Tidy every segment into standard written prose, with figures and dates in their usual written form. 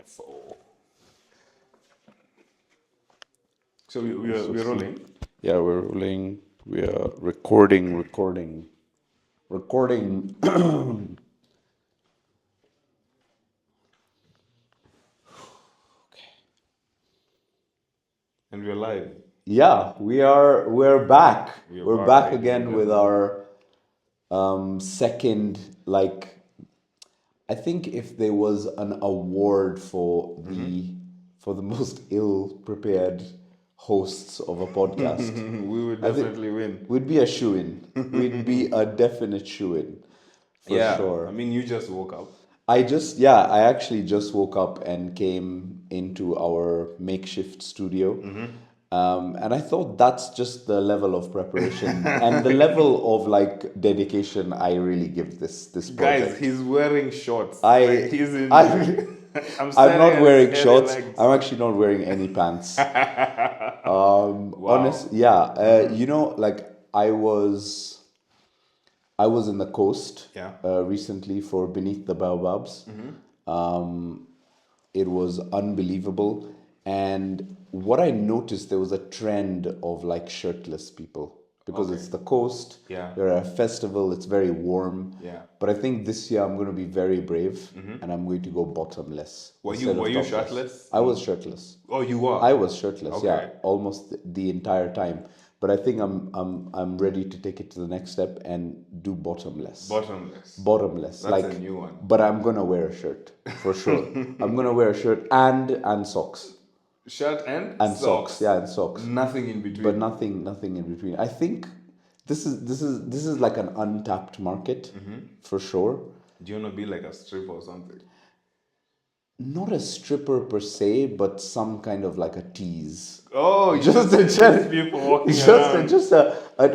FO. So we're rolling. Yeah, we're rolling. We are recording. And we're live. Yeah, we're back. We're back ladies and again with our second, like, I think if there was an award for the most ill prepared hosts of a podcast, we would I think definitely win. we'd be a shoo-in. We'd be a definite shoo-in for sure. I mean, you just woke up. I actually just woke up and came into our makeshift studio. And I thought that's just the level of preparation and the level of like dedication I really give this project. Guys, he's wearing shorts. He's in. I'm staring not at wearing his hairy shorts. legs. I'm actually not wearing any pants. Wow. Like I was in the coast recently for Beneath the Baobabs. It was unbelievable. And what I noticed, there was a trend of like shirtless people because it's the coast. Yeah. You're at a festival, it's very warm. Yeah. But I think this year I'm going to be very brave and I'm going to go bottomless. Were instead of you topless. shirtless? I was shirtless. Oh, you were. I was shirtless, Okay. almost the entire time. But I think I'm ready to take it to the next step and do bottomless. Bottomless. That's a new one. But I'm gonna wear a shirt for sure. I'm gonna wear a shirt and socks. Shirt and socks. Yeah, and socks. Nothing in between. But nothing in between. I think this is like an untapped market for sure. Do you want to be like a stripper or something? Not a stripper per se, but some kind of like a tease. Oh, just people walking around.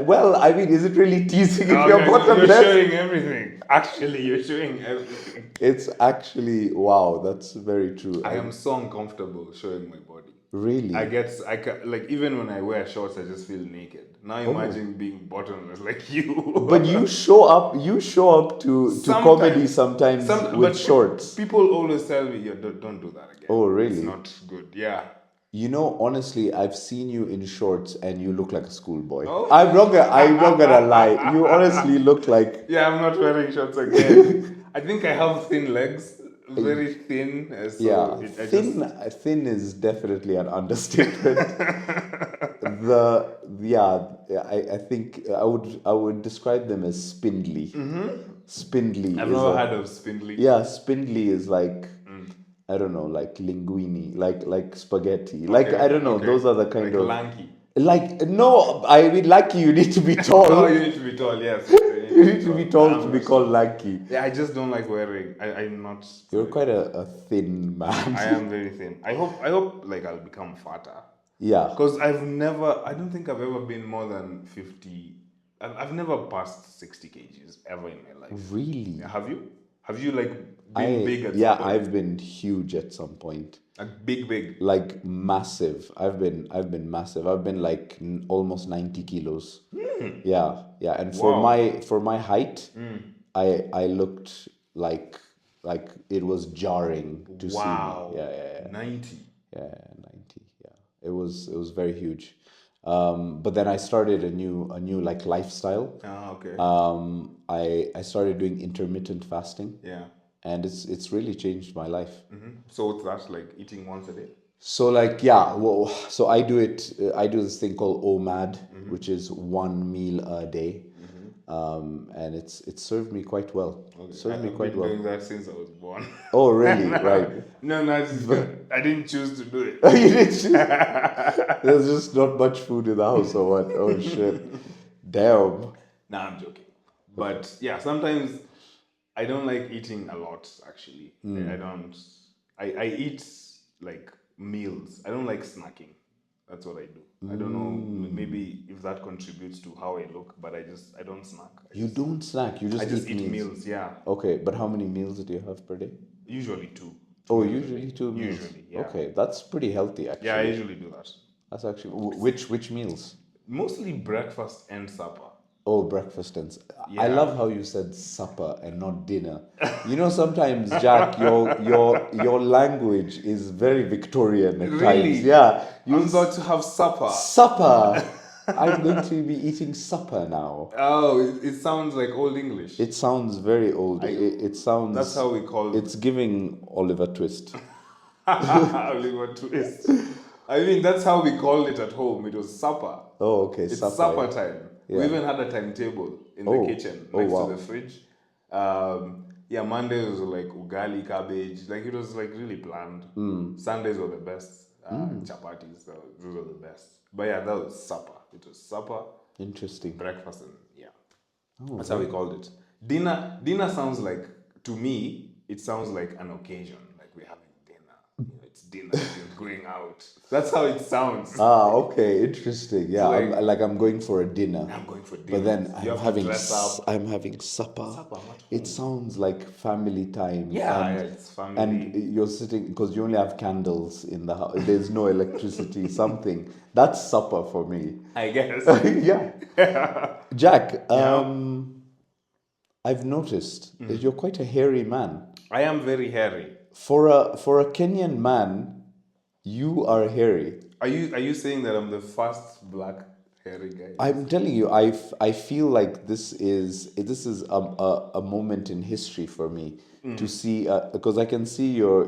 Well, I mean, is it really teasing if Okay, you're bottomless? You're showing everything. Actually, you're showing everything. It's actually, wow, that's very true. I am so uncomfortable showing my body. Really? Like even when I wear shorts, I just feel naked. Now imagine being bottomless like you. But you show up to comedy sometimes with shorts. People always tell me, don't do that again. Oh, really? It's not good. Yeah. You know, honestly, I've seen you in shorts and you look like a schoolboy. Oh. I'm not gonna lie. You honestly look like... Yeah, I'm not wearing shorts again. I think I have thin legs. Very thin. Thin is definitely an understatement. I think I would describe them as spindly. Spindly. I've never heard of spindly. Yeah, spindly is like I don't know, like linguine, like spaghetti. Like I don't know, those are the kind of lanky. Like no, I mean lanky. You need to be tall. Oh, you need to be tall. Yes. You need to be tall to be called lanky. Yeah, I just don't like wearing. I'm not. You're quite a thin man. I am very thin. I hope like I'll become fatter. Yeah. Because I don't think I've ever been more than 50. I've never passed 60 kgs ever in my life. Really? Have you? Have you like been big at some point? I've been huge at some point. Like big. Like massive. I've been massive. I've been like almost 90 kilos. Yeah. And for my height, I looked like it was jarring to see me. Yeah. 90. Yeah, 90. Yeah. It was very huge. But then I started a new like lifestyle. Ah, okay. I started doing intermittent fasting. Yeah. And it's really changed my life. So what's that, like eating once a day? So so I do this thing called OMAD, which is 1 meal a day. And it's served me quite well. Okay. I've been doing that since I was born. Oh, really? Right. No, I didn't choose to do it. Oh, you didn't choose? There's just not much food in the house or what? Oh, shit. Damn. Nah, I'm joking. But yeah, sometimes I don't like eating a lot, actually. I eat like meals. I don't like snacking. That's what I do. I don't know, maybe if that contributes to how I look, but I don't snack. You don't snack, you just eat meals, yeah. Okay, but how many meals do you have per day? Usually 2. Oh, usually 2 meals? Usually, yeah. Okay, that's pretty healthy, actually. Yeah, I usually do that. That's actually... Which meals? Mostly breakfast and supper. Oh, breakfast and I Yeah. love how you said supper and not dinner. You know, sometimes Jack, your language is very Victorian at times. Really? Yeah, you I'm about to have supper. supper. I'm going to be eating supper now. Oh, it sounds like Old English. It sounds very old. It sounds. That's how we call It's giving Oliver Twist. Oliver Twist. I mean, that's how we called it at home. It was supper. Oh, okay, It's supper. supper time. We Yeah. even had a timetable in the Oh. kitchen Oh, next wow. to the fridge. Yeah, Mondays were like ugali, cabbage. Like it was like really planned. Sundays were the best. Chapatis, those were the best. But yeah, that was supper. It was supper, Interesting. breakfast, and yeah. Oh, That's how we called it. Dinner sounds like, to me, it sounds like an occasion. Like we're having dinner. You know, it's dinner. You're going out. That's how it sounds. Ah, okay, interesting. Yeah, like- I'm going for a dinner. I'm going for dinner. But then You have to dress up. I'm having supper. Supper, what It sounds like family time. Yeah, and, yeah, it's family. And you're sitting because you only have candles in the house. There's no electricity. Something that's supper for me. I guess. Yeah. Jack, I've noticed that you're quite a hairy man. I am very hairy. For a Kenyan man, you are hairy. Are you saying that I'm the first black hairy guy? I'm telling you, I feel like this is a moment in history for me to see because I can see your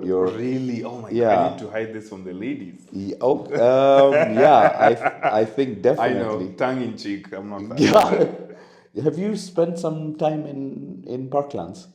Really? Oh my Yeah. god! I need to hide this from the ladies. I think I definitely. know, tongue in cheek. I'm not that. Yeah. Have you spent some time in Parklands?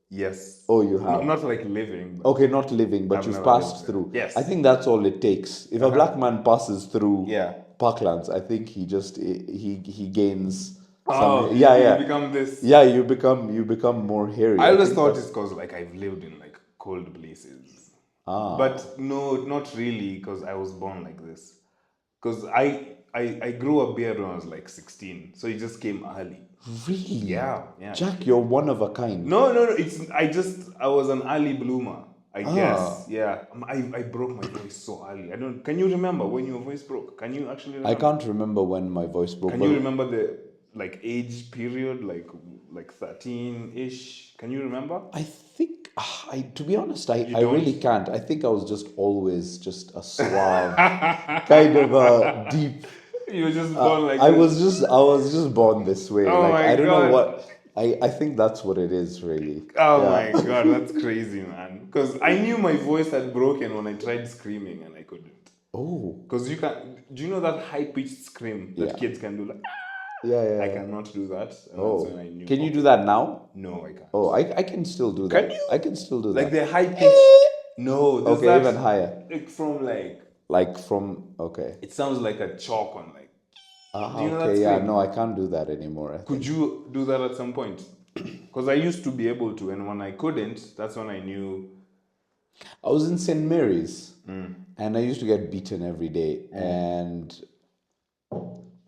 Yes. Oh, you have. Not like living. But Okay, not living, but I've you've never passed lived there. through. Yes. I think that's all it takes. If a black man passes through Yeah. Parklands, I think he just he gains. Oh, some, yeah, you yeah. become this. Yeah, you become more hairy. I always think thought that's- it's because like I've lived in like cold places. Ah. But no, not really, because I was born like this. Because I grew a beard when I was like 16, so it just came early. Really? Yeah. Jack, you're one of a kind. No. I was an early bloomer. I guess. Yeah. I broke my voice so early. Can you remember when your voice broke? Can you actually remember? I can't remember when my voice broke. Can you remember the like age period, like 13-ish? Can you remember? I think to be honest, I don't? really can't. I think I was just always just a suave, kind of a deep. You were just born like I this. was just born this way. Oh like my I don't know God. what. I think that's what it is really. Oh Yeah. my god, that's crazy, man. Because I knew my voice had broken when I tried screaming and I couldn't. Oh. Because you can. Do you know that high pitched scream that Yeah. kids can do? Like, Yeah. I cannot do that. And Oh. that's when I knew. Can you do that now? No, I can't. Oh, I can still do that. Can you? I can still do Like that. the high pitch. No, there's Okay, that, even higher. Like from like. Like from okay. It sounds like a chalk on like. Ah, Do you know okay, that yeah, scream? no, I can't do that anymore. I think. Could you do that at some point? Because I used to be able to, and when I couldn't, that's when I knew. I was in St. Mary's Mm. and I used to get beaten every day. And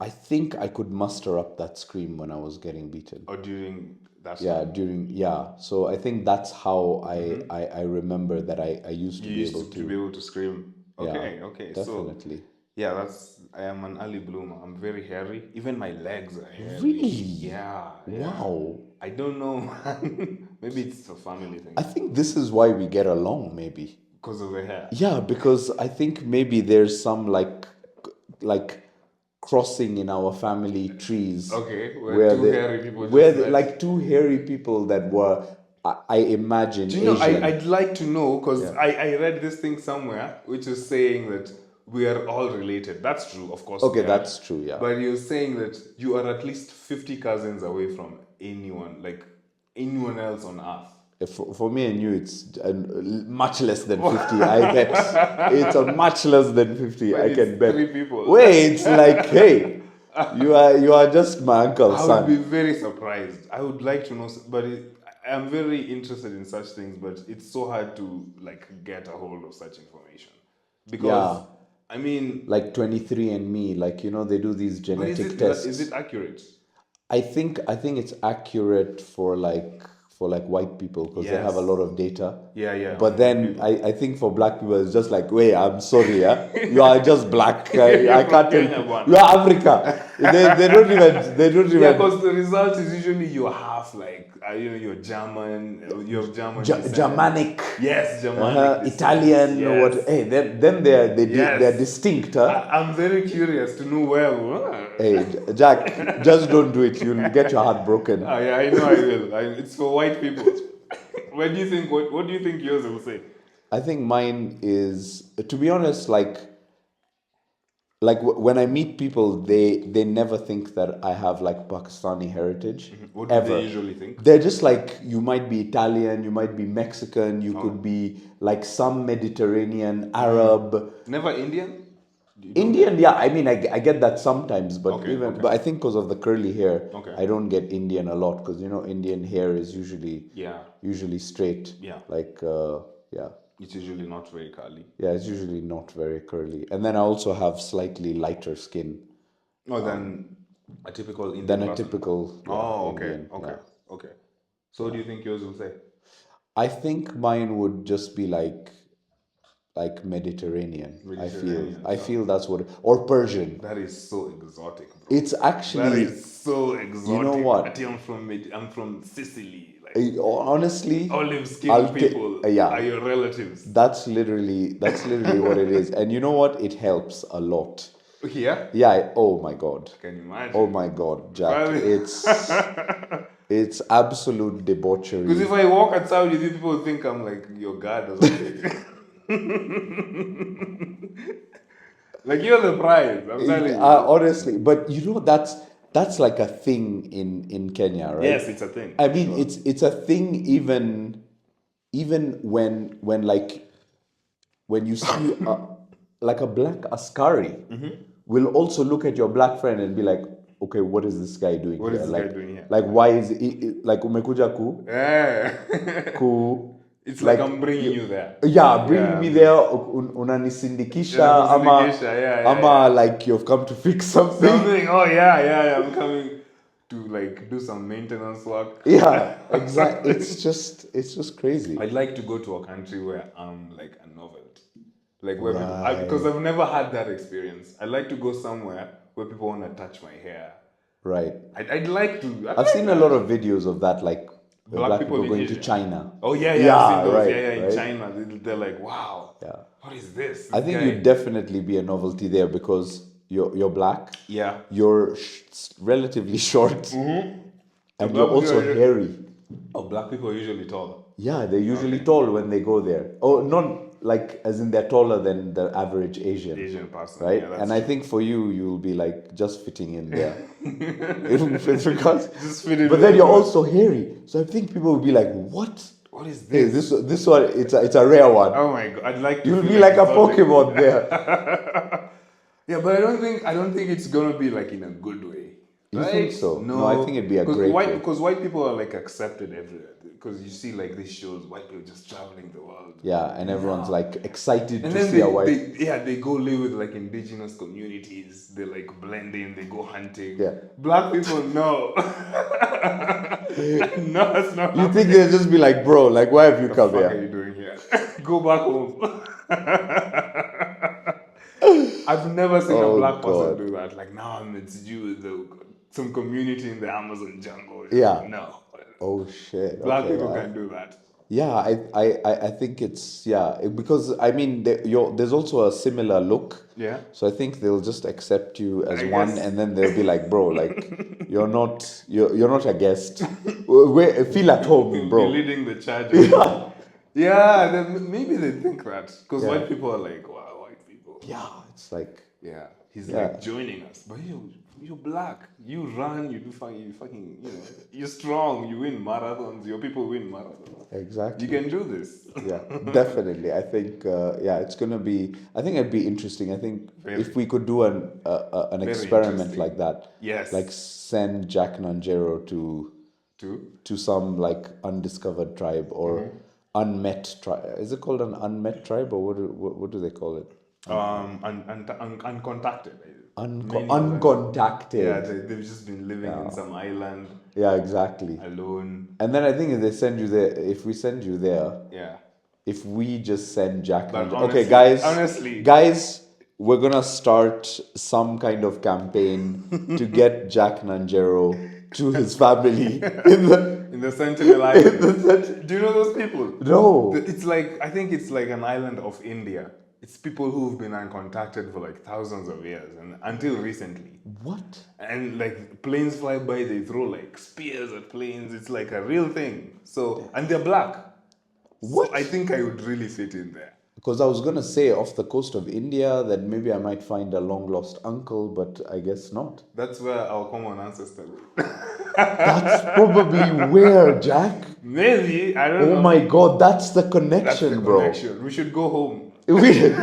I think I could muster up that scream when I was getting beaten. Or during that. Yeah, so I think that's how I remember that I used to You be used able to be able to scream. Okay, Yeah, okay. So definitely. yeah, I am an early bloomer. I'm very hairy. Even my legs are hairy. Really? Yeah. Wow. I don't know, man. Maybe it's a family thing. I think this is why we get along, maybe. Because of the hair. Yeah, because I think maybe there's some like crossing in our family trees. Okay, where two hairy people just met. like two hairy people that were I imagine Do you know, Asian. I'd like to know, because I read this thing somewhere, which is saying that we are all related. That's true, of course. Okay, we are. that's true, yeah. But you're saying that you are at least 50 cousins away from anyone else on earth. For me and you, it's much less than 50, I bet. It's a much less than 50, But I can it's bet. 3 people. Wait, it's like, hey, you are just my uncle's I son. would be very surprised. I would like to know, but I'm very interested in such things, but it's so hard to like get a hold of such information. Because, Yeah. I mean, Like 23andMe, like, they do these but genetic tests. is it accurate? I think it's accurate for white people because they have a Yes. lot of data. Yeah. But then I think for black people it's just like, wait, I'm sorry, you are just black. I You're can't from tell Kenya, you. one. You are Africa. They don't even Yeah, because the result is usually you're half like you're German, you have German descent. Germanic. Yes, Germanic descent. Italian, Yes. what? Hey, then they're Yes. they're distinct, huh? I'm very curious to know where. Hey, Jack, just don't do it. You'll get your heart broken. Yeah, I know I will. It's for white people. What do you think? What do you think yours will say? I think mine is, to be honest, when I meet people, they never think that I have like Pakistani heritage. What do ever. they usually think? They're just like, you might be Italian, you might be Mexican, you could be like some Mediterranean, Arab. Never Indian? Indian, yeah. I mean, I get that sometimes, but Okay, okay. but I think because of the curly hair, Okay. I don't get Indian a lot because Indian hair is Yeah. usually straight. Yeah. Like yeah. It's usually not very curly. Yeah, it's usually not very curly. And then I also have slightly lighter skin No, than a typical Indian than a person. typical Okay, Indian. okay, Yeah. okay. So what do you think yours will say? I think mine would just be like Mediterranean. Mediterranean, I feel that's or Persian. That is so exotic, bro. It's actually, That is so exotic. You know what? I'm from Sicily. Honestly, Olive skinned people are your relatives. That's literally what it is. And you know what? It helps a lot. Yeah? Yeah. Oh my God. Can you imagine? Oh my God, Jack. It's absolute debauchery. Because if I walk outside with you, people think I'm like your god or something. Like you're the prize. I'm telling you. Honestly, but that's like a thing in Kenya, right? Yes, it's a thing. I mean, it's a thing even when you see like a black askari will also look at your black friend and be like, okay, what is this guy doing What here? is this guy doing here? Like, why is like umekuja Yeah. ku It's like I'm bringing you there. Yeah, bring me there. Unanisindikisha, ama like you've come to fix something. Oh yeah. I'm coming to like do some maintenance work. Yeah, exactly. It's just crazy. I'd like to go to a country where I'm like a novelty, like where people, because I've never had that experience. I'd like to go somewhere where people want to touch my hair. Right. I'd like to. I've seen a lot of videos of that, like black people going Asia. to China. Oh yeah, I've seen those. Right, in right? China, they're like, wow. Yeah. What is this? I think you'd definitely be a novelty there because you're black. Yeah. You're relatively short, and you're also hairy. Oh, black people are usually tall. Yeah, they're usually tall when they go there. Oh, not like as in they're taller than the average Asian person, right? Yeah, and I think for you'll be like just fitting in there. With regards, just fit in. But then you're also hairy, so I think people will be like, "What? What is Hey, this? this one, it's a rare one." Oh my god, I'd like to. You'll be like a Pokemon there. Yeah, but I don't think it's gonna be like in a good way. You right? think so? No, I think it'd be a great way. Because white people are like accepted everywhere. Because you see like these shows, white people just traveling the world. Yeah, and everyone's like excited and to then see a white. they go live with like indigenous communities. They like blend in. They go hunting. Yeah. Black people, no. No, it's not. You think they'll just be like, bro, like, why have you come here? What are you doing here? Go back home. I've never seen a black person do that. Like, now I'm with some community in the Amazon jungle. Yeah. No. Oh shit. Black people can do that. Yeah, I think it's because I mean there's also a similar look. Yeah. So I think they'll just accept you as one, and then they'll be like, bro, like you're not a guest. Feel at home, bro. You're leading the charge. Yeah. Then maybe they think that because white people are like, wow, white people. Yeah, it's like. Yeah, he's like joining us, but you're black. You run. You do fucking. You're strong. You win marathons. Your people win marathons. Exactly. You can do this. Yeah, definitely. I think it's gonna be. I think it'd be interesting. I think if we could do an experiment like that. Yes. Like send Jack Nanjero to some like undiscovered tribe or unmet tribe. Is it called an unmet tribe or what do they call it? Uncontacted. Uncontacted. Yeah, they've just been living in some island. Yeah, exactly. Alone. And then I think if they send you there, if we send you there, yeah. If we just send Jack, but okay, guys. honestly, guys, we're gonna start some kind of campaign to get Jack Nanjero to his family in the In the Sentinel in the Islands. Do you know those people? no. It's like, I think it's like an island of India. It's people who've been uncontacted for like thousands of years and until recently. What? And like planes fly by, they throw like spears at planes. It's like a real thing. So, and they're black. So I What? think I would really fit in there. Because I was gonna say off the coast of India that maybe I might find a long lost uncle, but I guess not. That's where our common ancestor live. That's probably where, Jack. Maybe, I don't Oh know. my god, that's the That's the connection, bro. connection. We should go home. We-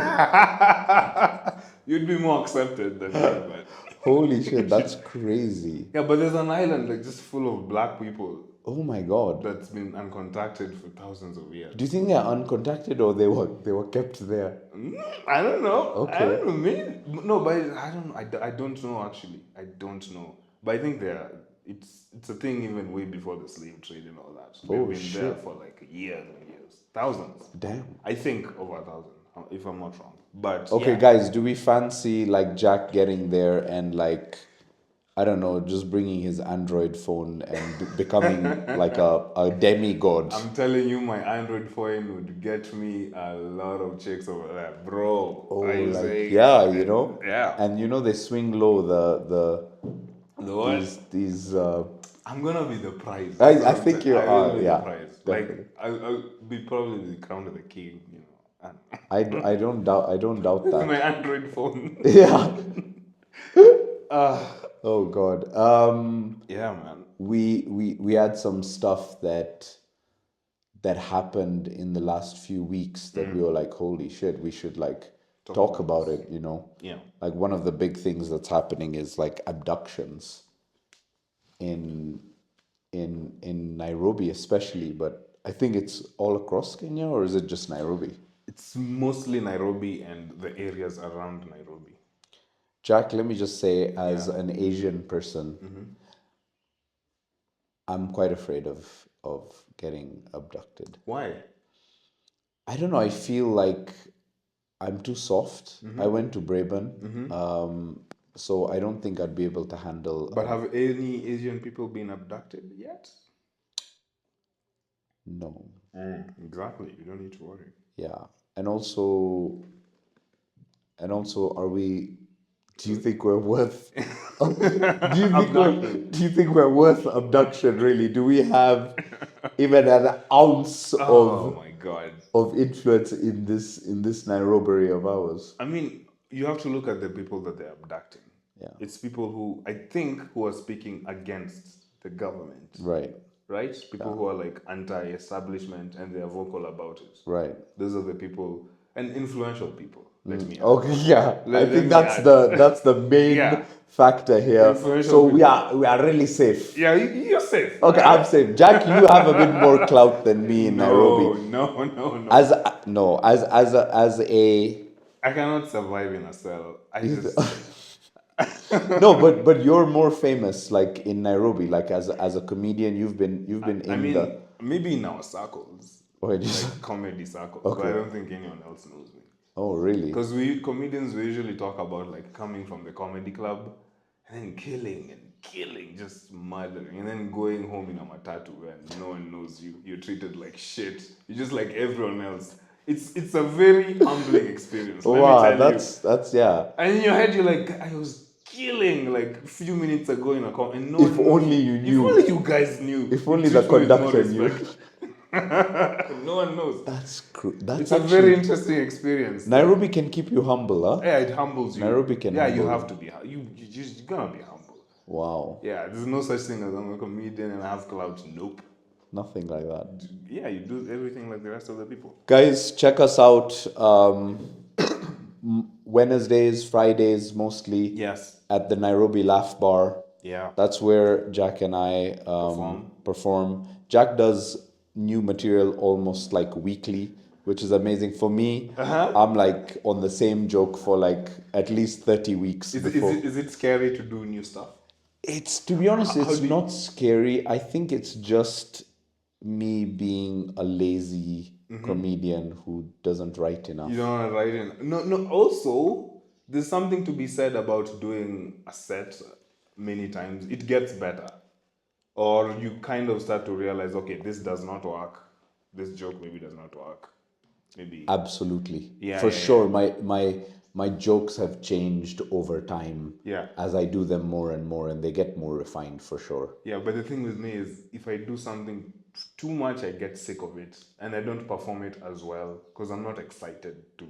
You'd be more accepted than me, but Holy shit, that's crazy. yeah, but there's an island like just full of black people Oh my god. that's been uncontacted for thousands of years. Do you think they're uncontacted or they were kept there? I don't know. I Okay. don't know. Maybe no, but I don't know. I don't know actually. I don't know. But I think they're it's a thing even way before the slave trade and all that. They've Oh, been there shit. for like years and years, thousands. Damn. I think over 1,000, if I'm not wrong. But Okay, yeah. guys, do we fancy like Jack getting there and like I don't know, just bringing his Android phone and becoming like a demigod? I'm telling you, my Android phone would get me a lot of chicks over there, bro. Oh, Are you like saying? yeah, you know, Yeah. and you know they swing low The what? these. I'm gonna be the prize. I think you I will are, be yeah, the prize. definitely. Like I'll be probably the crown of the king, you know. I don't doubt And that. my Android phone. Yeah. uh, Oh God. yeah, man. We had some stuff that happened in the last few weeks that we were like, holy shit, we should like talk about it, you know? Yeah. Like one of the big things that's happening is like abductions in in Nairobi especially, but I think it's all across Kenya, or is it just Nairobi? It's mostly Nairobi and the areas around Nairobi. Jack, let me just say, as Yeah. an Asian person, I'm quite afraid of getting abducted. Why? I don't know. I feel like I'm too soft. I went to Braeburn, so I don't think I'd be able to handle. But have any Asian people been abducted yet? No, Exactly. You don't need to worry. yeah, and also, are we? Do you think we're worth? Do you think we're worth abduction? Really? Do we have even an ounce Oh my God. of influence in this Nairobi of ours? I mean, you have to look at the people that they're abducting. Yeah. It's people who I think who are speaking against the government. Right. Right? People who are like anti-establishment and they are vocal about it. Right. Those are the people and influential people. Let me add. Okay, yeah. I Let think me that's add. the main Yeah. factor here. Influential So we people. are really safe. Yeah, you're safe. Okay, I'm safe. Jack, you have a bit more clout than me in Nairobi. No. As a I cannot survive in a cell. I just no, but you're more famous like in Nairobi, like as a comedian. You've been I in mean, the maybe in our circles, oh, just, like comedy circles, Okay. but I don't think anyone else knows me. oh really? Because we comedians we usually talk about like coming from the comedy club and then killing, just murdering, and then going home in a matatu and no one knows you. You're treated like shit. You're just like everyone else. It's a very humbling experience. Let me Wow, tell you. that's yeah. And in your head, you're like, I was killing like a few minutes ago in a car, and no If one knows. only you knew. If only you guys knew. If You only the treat me with no conductor knew. respect. No one knows. That's It's actually, a very interesting experience. Nairobi can keep you humble, huh? Yeah, it humbles you. Nairobi can Yeah, you humble have to be. You're gonna be humble. Wow, Yeah, there's no such thing as I'm a comedian and I have clout. Nope. nothing like that. Yeah, you do everything like the rest of the people. Guys, check us out. Wednesdays, Fridays, mostly Yes. at the Nairobi Laugh Bar. Yeah. That's where Jack and I perform. Jack does new material almost like weekly, which is amazing. For me, I'm like on the same joke for like at least 30 weeks before. Is it scary to do new stuff? It's, to be honest, it's do you- not scary. I think it's just me being a lazy comedian who doesn't write enough. You don't want to write in. No. Also, there's something to be said about doing a set many times. It gets better. Or you kind of start to realize, okay, this does not work. This joke maybe does not work. Maybe. Absolutely. Yeah, For yeah, sure. yeah. My jokes have changed over time Yeah. as I do them more and more, and they get more refined for sure. Yeah, but the thing with me is if I do something too much, I get sick of it and I don't perform it as well because I'm not excited to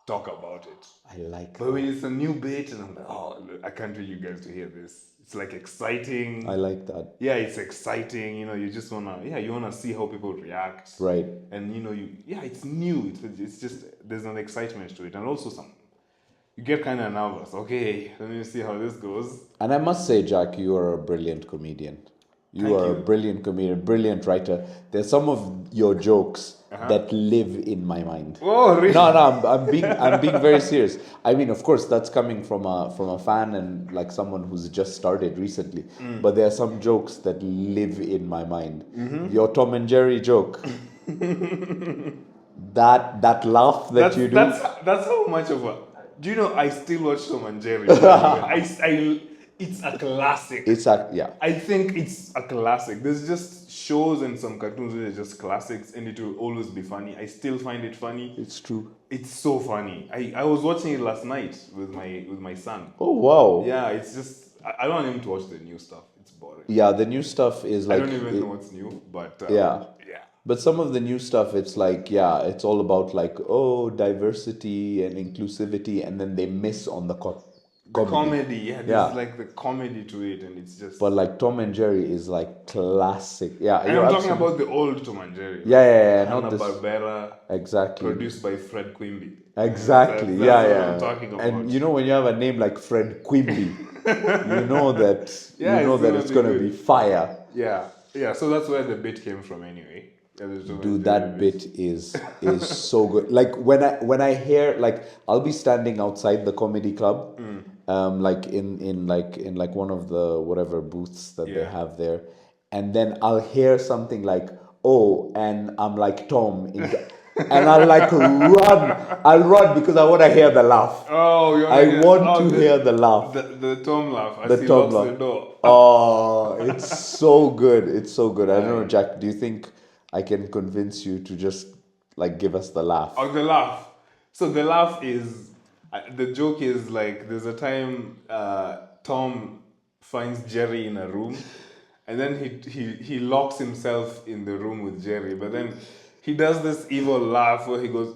talk about it. I like But that. when it's a new bit and I'm like, oh, I can't wait you guys to hear this. It's like exciting. I like that. Yeah, it's exciting. You know, you just wanna, you wanna see how people react. Right. And you know, it's new. It's just there's an excitement to it, and also you get kind of nervous. Okay, let me see how this goes. And I must say, Jack, you are a brilliant comedian. You Thank are you. a brilliant comedian, brilliant writer. There's some of your jokes that live in my mind. Oh, really? No, I'm being very serious. I mean, of course, that's coming from a fan and like someone who's just started recently. But there are some jokes that live in my mind. Your Tom and Jerry joke. that laugh that you do. That's how much of a. Do you know I still watch Tom and Jerry? It's a classic. Yeah. I think it's a classic. There's just shows and some cartoons that are just classics, and it will always be funny. I still find it funny. It's true. It's so funny. I was watching it last night with my son. Oh wow. Yeah, it's just I don't want him to watch the new stuff. It's boring. Yeah, the new stuff is like I don't even know what's new, but yeah. yeah. But some of the new stuff, it's like, yeah, it's all about like, oh, diversity and inclusivity, and then they miss on the comedy. Yeah, there's Yeah. like the comedy to it, and it's just. But like Tom and Jerry is like classic. Yeah, And you're I'm talking absolutely- about the old Tom and Jerry. Yeah, not Hanna this. Barbera, Exactly. produced by Fred Quimby. Exactly. That's yeah. what I'm talking about. And you know when you have a name like Fred Quimby, you know that Yeah, it's gonna be fire. Yeah. So that's where the bit came from, anyway. Yeah, Dude, that bit is so good. Like when I hear, like, I'll be standing outside the comedy club, like in one of the whatever booths that they Yeah. have there, and then I'll hear something like, oh, and I'm like Tom and I'll like run. I'll run because I want to hear the laugh. Oh, I want to hear the laugh. The Tom laugh as The he Tom locks laugh. the door. Oh, it's so good. It's so good. I don't know, Jack, do you think I can convince you to just like give us the laugh? Oh, the laugh. So the laugh is, the joke is like, there's a time Tom finds Jerry in a room, and then he locks himself in the room with Jerry, but then he does this evil laugh where he goes,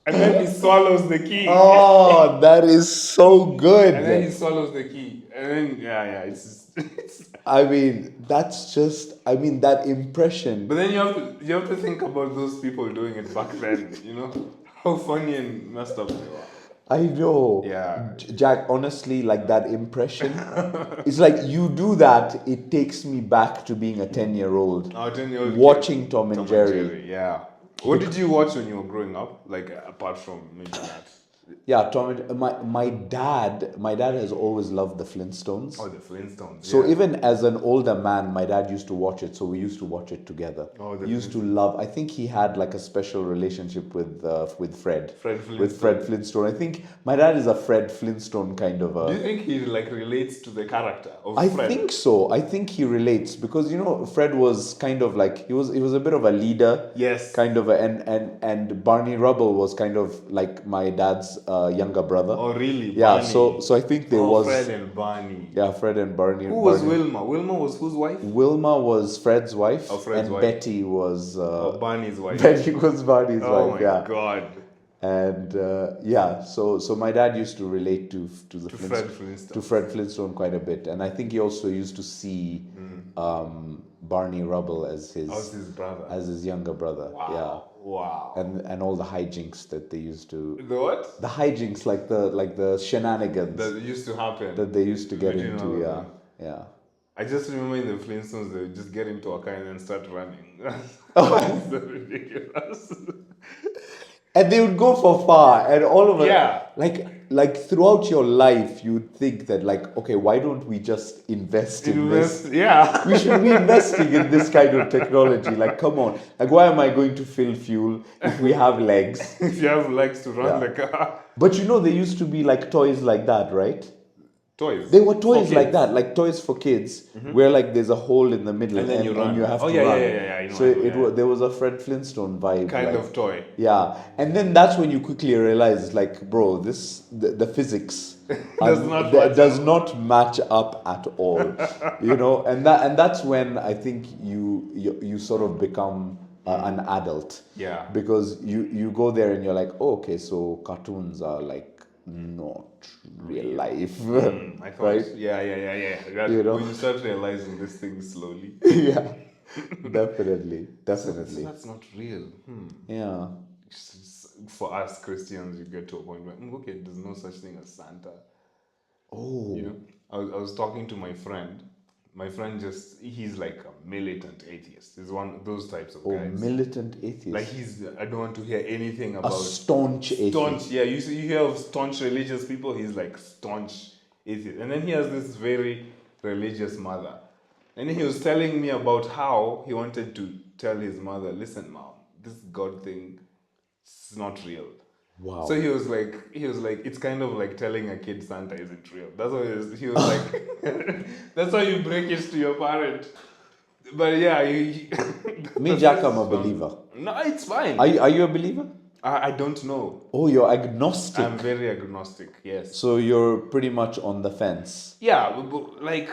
and then he swallows the key. Oh, that is so good. And then he swallows the key, and then it's I mean, that impression. But then you have to think about those people doing it back then. You know how funny and messed up they were. I know. Yeah. Jack, honestly, like that impression, it's like you do that, it takes me back to being a 10-year-old. Oh, 10-year-old watching Tom and Jerry. Yeah. What did you watch when you were growing up? Like apart from maybe that. Yeah, Tom and my dad has always loved the Flintstones. Oh, the Flintstones. So yeah. even as an older man, my dad used to watch it. So we used to watch it together. Oh, he used to love. I think he had like a special relationship with Fred. Fred Flintstone. With Fred Flintstone. I think my dad is a Fred Flintstone kind of a. Do you think he like relates to the character of I Fred? think so. I think he relates because Fred was kind of like he was a bit of a leader. Yes. Kind of and Barney Rubble was kind of like my dad's younger brother. Oh, really? Yeah. Barney. So I think there was Fred and Barney. Yeah, Fred and Barney. Who was Wilma? Wilma was whose wife? Wilma was Fred's wife. Oh, Fred's and wife. Betty was Barney's wife. Betty was Barney's wife. Oh my yeah. God. And so my dad used to relate to Fred Flintstone. To Fred Flintstone quite a bit, and I think he also used to see Barney Rubble as his brother, as his younger brother. Wow. Yeah. Wow. And all the hijinks that they used to. The what? The hijinks, like the shenanigans that used to happen. that they used to get Did you into. know Yeah. that? Yeah. I just remember in the Flintstones they would just get into a car and then start running. That's so ridiculous. And they would go for far, and all of it. Yeah. Like like throughout your life, you'd think that like, okay, why don't we just invest in this? Yeah. We should be investing in this kind of technology. Like, come on. Like, why am I going to fill fuel if we have legs? If you have legs to run Yeah. the car. But you know, there used to be like toys like that, right? Toys. There were for toys like kids. that, like toys for kids, where like there's a hole in the middle And then you run. you have Oh, to yeah, run. yeah, yeah, yeah, I know, So I know, it yeah. was there was a Fred Flintstone vibe, Kind like, of toy. yeah, and then that's when you quickly realize, like, bro, the physics does not match up at all, you know, and that's when I think you sort of become an adult, Yeah. because you go there and you're like, oh, okay, so cartoons are like not real life, I thought, right? yeah. That, You know? when you start realizing this thing slowly. Yeah, definitely. So that's not real. Yeah. For us Christians, you get to a point where, okay, there's no such thing as Santa. Oh. You know, I was talking to my friend. My friend he's like a militant atheist. He's one of those types of guys. Militant atheist. Like I don't want to hear anything about... staunch atheist. Staunch, yeah. You hear of staunch religious people, he's like staunch atheist. And then he has this very religious mother. And then he was telling me about how he wanted to tell his mother, listen, mom, this God thing is not real. Wow. So he was like, it's kind of like telling a kid Santa isn't real. That's what he was like, that's how you break it to your parent. But yeah, me, Jack, I'm a believer. No, it's fine. Are you a believer? I don't know. Oh, you're agnostic. I'm very agnostic, yes. So you're pretty much on the fence. Yeah, but like,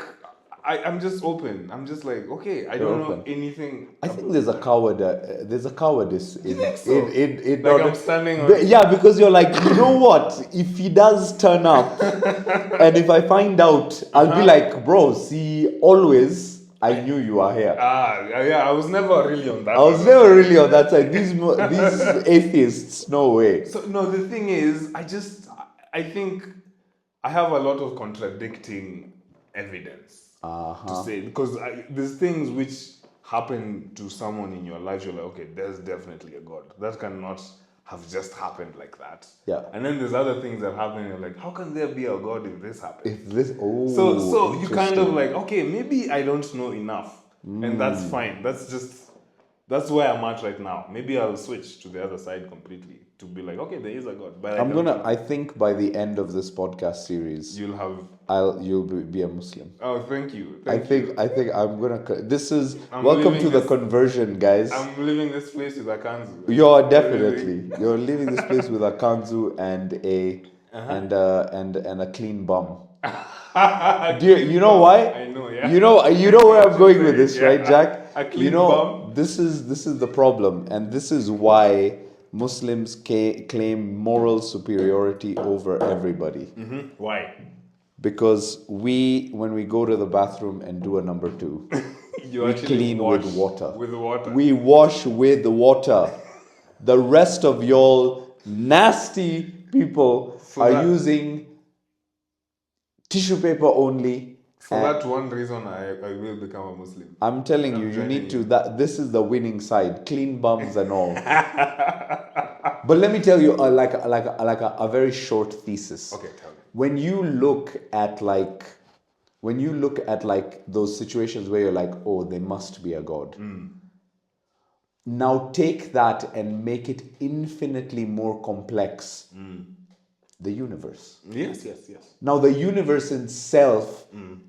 I'm just open. I'm just like, okay, I don't know anything. I think there's a cowardice in like not, I'm standing on... Yeah, because you're like, you know what? If he does turn up, and if I find out, I'll be like, bro, see, always I knew you are here. Yeah, I was never really on that. I was never really on that side. These atheists, no way. So no, the thing is, I think I have a lot of contradicting evidence to say, because there's things which happen to someone in your life. You're like, okay, there's definitely a God. That cannot have just happened like that. Yeah. And then there's other things that happen. You're like, how can there be a God if this happened? So you kind of like, okay, maybe I don't know enough, and that's fine. That's where I'm at right now. Maybe I'll switch to the other side completely to be like, okay, there is a God. But I think by the end of this podcast series, you'll be a Muslim. Oh, thank you. I think I'm gonna. Welcome to the conversion, guys. I'm leaving this place with a kanzu. You're definitely you're leaving this place with a kanzu and a clean bum. You know why? I know, yeah. You know where I'm going with this, right, Jack? A clean bum. This is the problem, and this is why Muslims claim moral superiority over everybody. Why? Because when we go to the bathroom and do a number 2, we clean with water. We wash with water. The rest of y'all nasty people are using tissue paper only. For that one reason, I will become a Muslim. I'm telling you, you need to. This is the winning side, clean bums and all. But let me tell you, like a very short thesis. Okay, tell me. When you look at those situations where you're like, oh, there must be a God. Now take that and make it infinitely more complex. The universe. Yes. Now the universe itself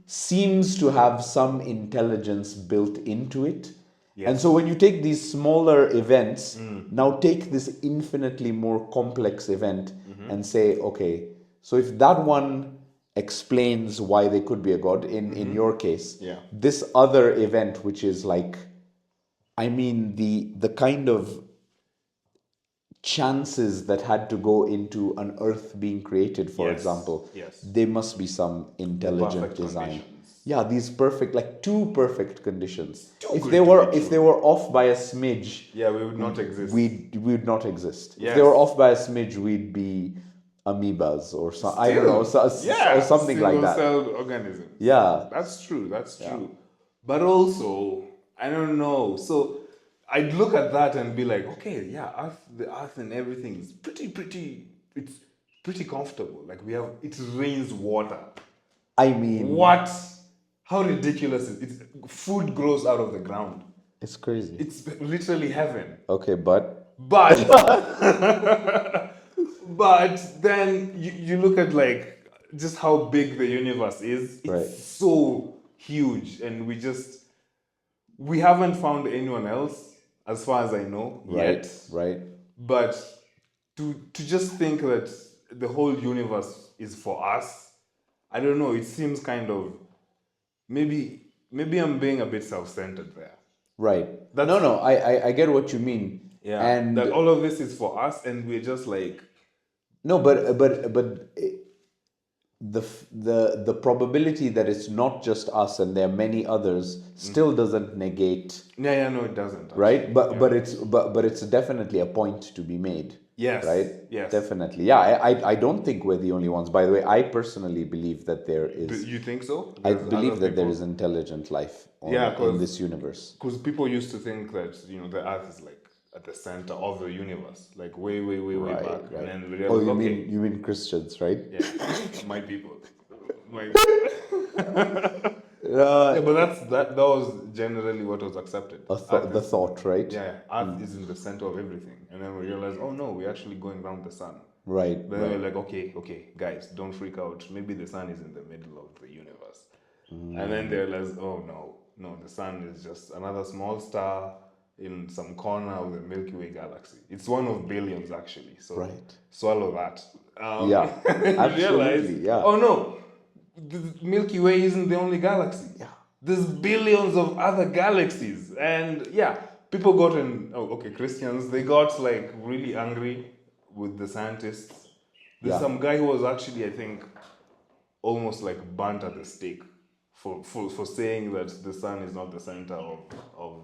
seems to have some intelligence built into it. Yes. And so when you take these smaller events, now take this infinitely more complex event and say, okay, so if that one explains why there could be a God, in your case, this other event, which is like, I mean, the kind of chances that had to go into an earth being created, for example, there must be some intelligent design. Conditions. Yeah, these perfect, like 2 perfect conditions. If they were off by a smidge, we would not exist. We would not exist. Yes. If they were off by a smidge, we'd be amoebas or I don't know, or something like that. Single-celled organisms. Yeah, that's true. But also, I don't know. So I'd look at that and be like, okay, the earth and everything is pretty, it's pretty comfortable. Like it rains water. I mean, What? How ridiculous is it? Food grows out of the ground. it's crazy. It's literally heaven. Okay, but But but then you look at like just how big the universe is. It's Right. so huge, and we haven't found anyone else, as far as I know, yet. right. But to just think that the whole universe is for us, I don't know. It seems kind of maybe I'm being a bit self-centered there. Right. That's- No, I get what you mean. Yeah, And that all of this is for us, and we're just like, no, but the probability that it's not just us and there are many others still doesn't negate, yeah, no, it doesn't. Actually. right? But it's definitely a point to be made. Yes. Right? Yes. Definitely. Yeah, I don't think we're the only ones. By the way, I personally believe that there is. You think so? I There's believe other that there people- is intelligent life Yeah, in this universe. Because people used to think that the Earth is like at the center of the universe, like way back, and then we Oh, realized, you mean Christians, right? yeah, my people, yeah, but that was generally what was accepted. The thought, right? Yeah, Earth is in the center of everything, and then we realized, oh no, we're actually going around the sun. Right. Then we're like, okay, guys, don't freak out. Maybe the sun is in the middle of the universe. And then they realized, oh no, the sun is just another small star in some corner of the Milky Way galaxy. It's one of billions, actually. So Right. swallow that. Yeah, you absolutely, realize, yeah. oh no, the Milky Way isn't the only galaxy. Yeah. There's billions of other galaxies. And yeah, people got Christians, they got like really angry with the scientists. There's Yeah. some guy who was actually, I think, almost like burnt at the stake for saying that the sun is not the center of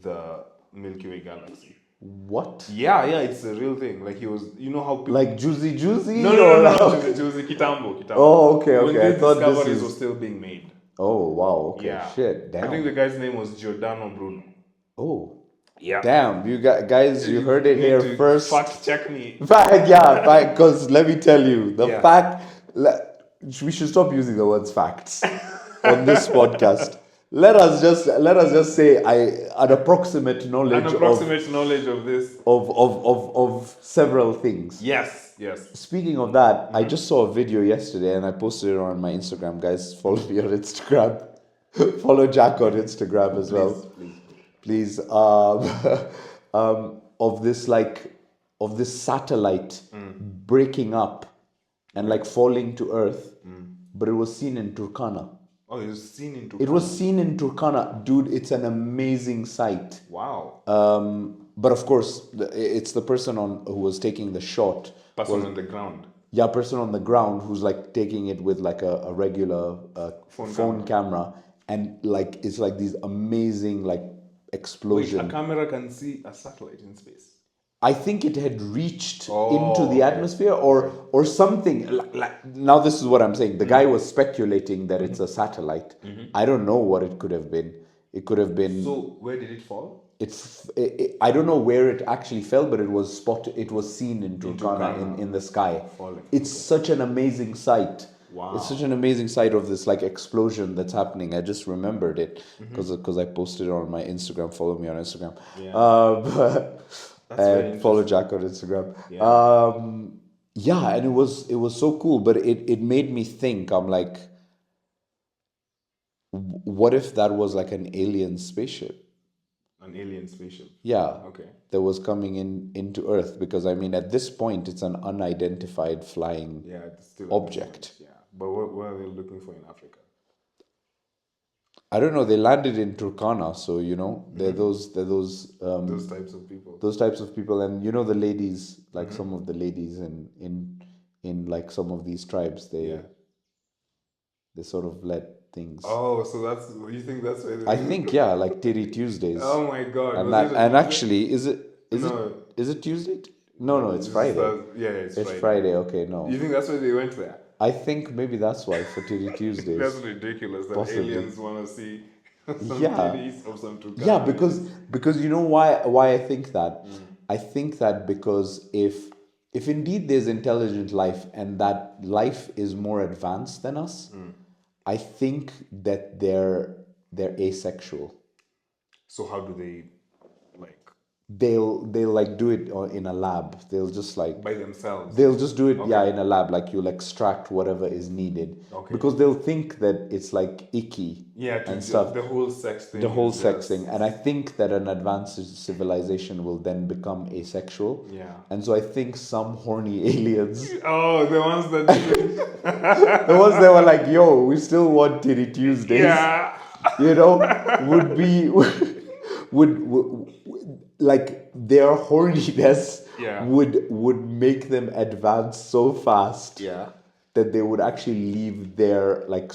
the Milky Way galaxy. What? Yeah, it's a real thing. Like he was, how people... Like juicy? No, Juicy, Kitambo. Oh, okay. When I these thought this discoveries is. were still being made. Oh wow. Okay. Yeah. Shit. Damn. I think the guy's name was Giordano Bruno. Oh. Yeah. Damn. You guys, you heard it need here to first. Fact check me. Fact. Because let me tell you, the Yeah. fact. We should stop using the words facts on this podcast. Let us just say an approximate knowledge knowledge of this. of several things. Yes. Speaking of that, I just saw a video yesterday and I posted it on my Instagram. Guys, follow me on Instagram. Follow Jack on Instagram as well. Please. Of this satellite breaking up and like falling to Earth, but it was seen in Turkana. Oh, it was seen in Turkana. It was seen in Turkana, dude. It's an amazing sight. Wow. But of course, it's the person who was taking the shot. Person on the ground. Yeah, person on the ground who's like taking it with like a regular phone camera, and like it's like these amazing like explosions. Wait, a camera can see a satellite in space. I think it had reached into the atmosphere or something. Like, now this is what I'm saying. The guy was speculating that it's a satellite. I don't know what it could have been. It could have been. So where did it fall? I don't know where it actually fell, but it was spotted. It was seen in Turkana in the sky. Falling. It's such an amazing sight. Wow. It's such an amazing sight of this like explosion that's happening. I just remembered it because I posted it on my Instagram. Follow me on Instagram. Yeah. And follow Jack on Instagram. And it was so cool, but it made me think. I'm like, what if that was like an alien spaceship? An alien spaceship. Yeah. Okay. That was coming into Earth, because I mean at this point it's an unidentified flying it's still object. Yeah. But what are they looking for in Africa? I don't know. They landed in Turkana, so they're those Those types of people. Those types of people, and the ladies, like some of the ladies in like some of these tribes, they sort of let things. Oh, so you think that's why? I think like Titty Tuesdays. Oh my God! And actually, is it Tuesday? No, it's Friday. It's Friday. Okay, no. You think that's why they went there? I think maybe that's why for Titty Tuesdays. That's ridiculous that aliens want to see some titties of some Turkana. Yeah, because you know why I think that? I think that because if if indeed there's intelligent life and that life is more advanced than us, I think that they're asexual. So how do they like They'll like do it in a lab. They'll just like by themselves? they'll just do it, yeah, Okay. in a lab. Like you'll extract whatever is needed, Okay. because they'll think that it's like icky, Yeah, and stuff. the whole sex thing. The whole is sex just- thing, and I think that an advanced civilization will then become asexual. Yeah. And so I think some horny aliens, Oh, the ones that. the ones that were like, "Yo, we still want Titty Tuesdays," Yeah. you know, would be would like their horniness Yeah. would make them advance so fast Yeah. that they would actually leave their like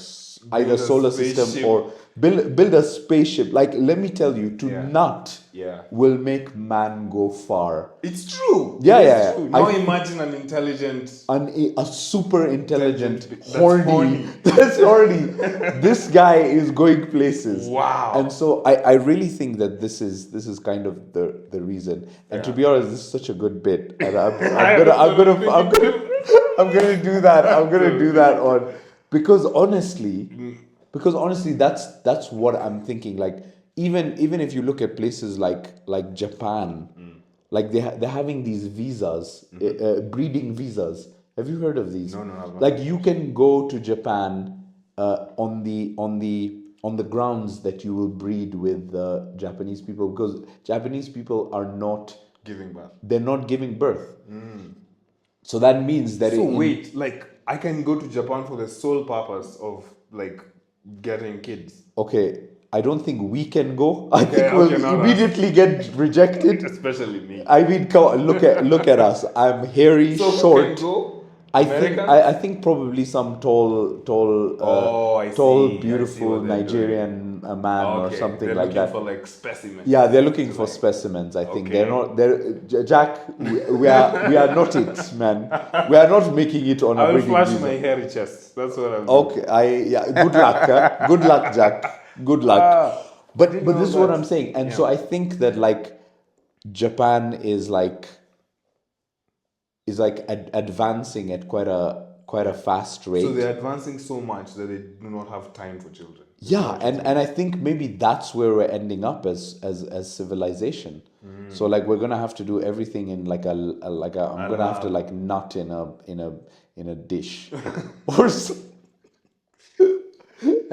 either Build a solar system spaceship. or build a spaceship. Like, let me tell you, to Yeah. nut Yeah. will make man go far. It's true. Yeah, It's yeah, yeah. true. Now imagine an intelligent. A super intelligent, That's horny, horny. that's horny. This guy is going places. Wow. And so I really think that this is kind of the reason. And to Yeah. be honest, this is such a good bit. And I'm I'm gonna do that. I'm gonna do that on because honestly, that's what I'm thinking. Like even if you look at places like Japan, like they're having these visas, breeding visas. Have you heard of these? No, I've not. Like you can go to Japan on the grounds that you will breed with Japanese people, because Japanese people are not Giving birth. they're not giving birth. So that means that So wait, like I can go to Japan for the sole purpose of like getting kids. okay, I don't think we can go. I think okay, we'll no. immediately get rejected. Especially me. I mean, come on, look at us. I'm hairy, So short. who can go? I think Americans? I think probably some tall, I tall, see. I see beautiful what they're Nigerian man or Okay, something they're like looking that. for like specimens. Yeah, they're looking for Like- specimens. I think Okay. they're not. Jack, we are not it, man. We are not making it on I a will breeding flash visa. my hairy chest. That's what I'm Okay, good luck, huh? Good luck, Jack. Good luck. But didn't but know this is what that. I'm saying, and so Yeah. I think that like Japan is like advancing at quite a fast rate. So they're advancing so much that they do not have time for children. Yeah, and I think maybe that's where we're ending up as civilization. So like we're gonna have to do everything in like I'm gonna have to like nut in a dish or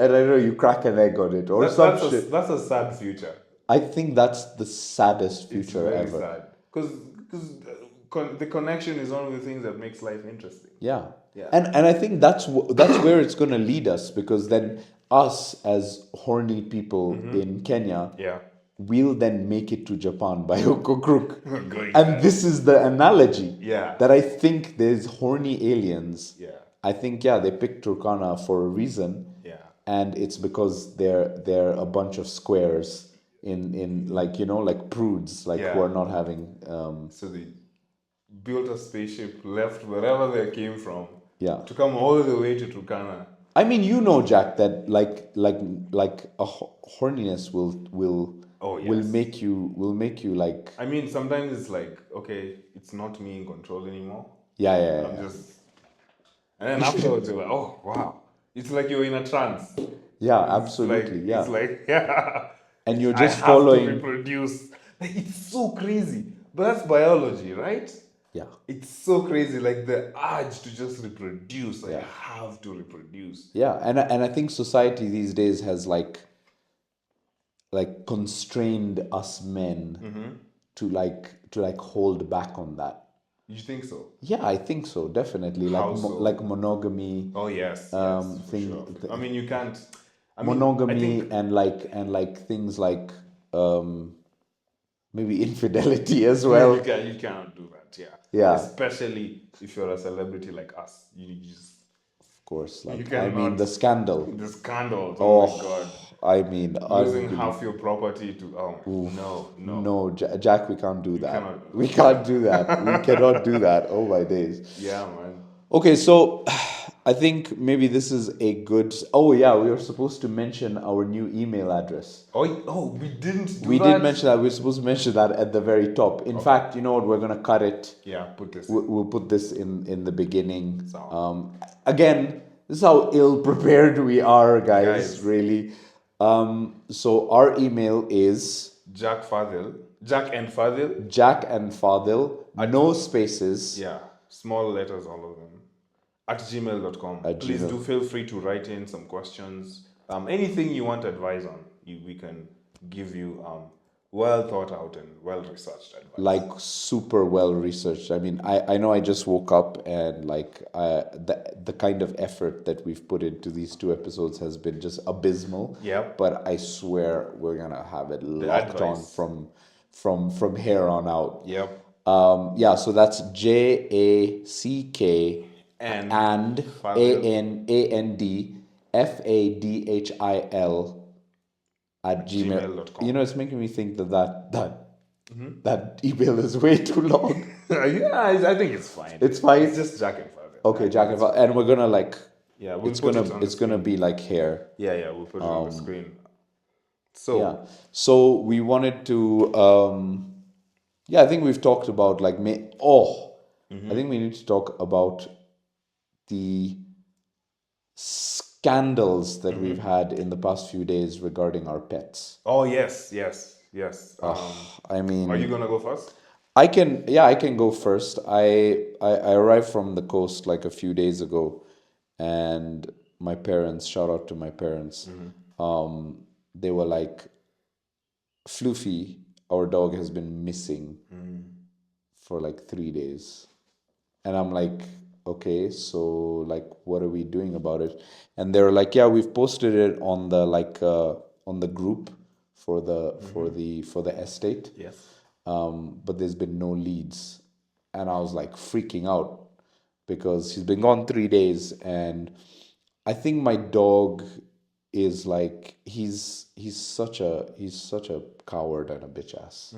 and I don't know, you crack an egg on it or some shit. That's a sad future. I think that's the saddest It's future very ever. sad. Because the connection is one of the things that makes life interesting. Yeah. Yeah. And I think that's where it's going to lead us, because then us as horny people in Kenya, Yeah. we'll then make it to Japan by hook or crook. Going And there. this is the analogy. Yeah. That I think there's horny aliens. Yeah. I think they picked Turkana for a reason. Yeah. And it's because they're a bunch of squares in like, like prudes, like Yeah. who are not having So they built a spaceship, left wherever they came from, yeah. to come all the way to Turkana. I mean, Jack, that like a horniness will Oh, will yes. make you like I mean, sometimes it's like, okay, it's not me in control anymore. yeah. I'm just, and then afterwards you're like, oh wow, it's like you're in a trance. Yeah, It's absolutely, like, yeah. It's like yeah, And you're I just have following. to reproduce. Like, it's so crazy, but that's biology, right? Yeah, It's so crazy, like the urge to just reproduce. Like, Yeah. I have to reproduce. yeah, and I think society these days has like constrained us men to hold back on that. You think so? Yeah, I think so, definitely. Like How so? like monogamy, Oh yes. Um, yes, for thing- sure. I mean, you can't. I mean, I monogamy, think- and like things like maybe infidelity as well. you cannot do that. Yeah. Yeah. Especially if you're a celebrity like us, you just Of course, You like I cannot- mean the scandal. the scandals. Oh, my god. I mean, Losing unbelievable. half your property to no. No, Jack, we can't do that. cannot. We can't do that. We cannot do that. Oh my days. Yeah, man. Okay, so I think maybe this is a good. Oh yeah, we were supposed to mention our new email address. We didn't do We that. did mention that. We're supposed to mention that at the very top. In fact, you know what? We're gonna cut it. Yeah, put this. We'll put this in the beginning. So. Again, this is how ill prepared we are, guys. Really. So our email is Jack and Fadhil. Jack and Fadhil. No spaces. Yeah, small letters, all of them. At gmail.com. Please do feel free to write in some questions. Anything you want advice on, we can give you well thought out and well researched advice. Like super well researched. I mean, I know I just woke up and like the kind of effort that we've put into these 2 episodes has been just abysmal. Yeah. But I swear we're gonna have it locked on from here on out. Yep. Yeah. So that's JACK and ANDFADHIL at gmail.com. You know, it's making me think that email is way too long. Yeah, I think it's fine. It's fine. It's just Jack and Fadhil. Okay, Jack and Fadhil, and we're gonna like. Yeah, it's gonna be like here. Yeah, we'll put it on the screen. So yeah, so we wanted to. I think we've talked about like I think we need to talk about the scandals that we've had in the past few days regarding our pets. Oh yes. I mean, are you gonna go first? I can go first. I arrived from the coast like a few days ago, and my parents, shout out to my parents, they were like, Floofy, our dog, has been missing for like 3 days. And I'm like, okay, so like what are we doing about it? And they're like, yeah, we've posted it on the on the group for the estate. Yes. But there's been no leads. And I was like freaking out because she's been gone 3 days, and I think my dog is like he's such a coward and a bitch ass.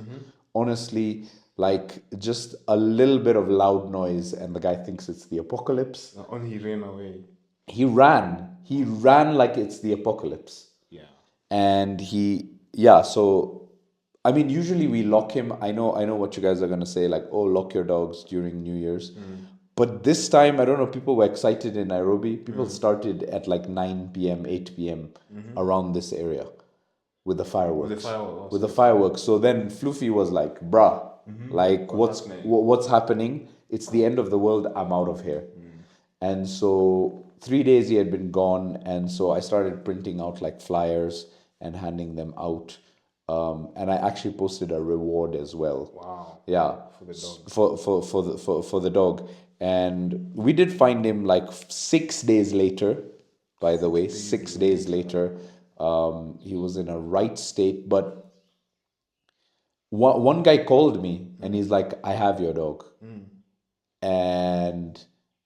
Honestly, like just a little bit of loud noise and the guy thinks it's the apocalypse. And he ran away. He ran like it's the apocalypse. Yeah. And so I mean, usually we lock him. I know what you guys are gonna say, like, oh, lock your dogs during New Year's. But this time, I don't know, people were excited in Nairobi. People started at like 9 p.m., 8 p.m. Around this area with the fireworks. With the fireworks. So then Floofy was like, bruh, like what's happening? It's the end of the world. I'm out of here. And so 3 days he had been gone. And so I started printing out like flyers and handing them out. And I actually posted a reward as well. Wow. Yeah. For the dog. For the dog. And we did find him like 6 days later, by the way. 6 days later. He was in a right state. But one guy called me and he's like, I have your dog. And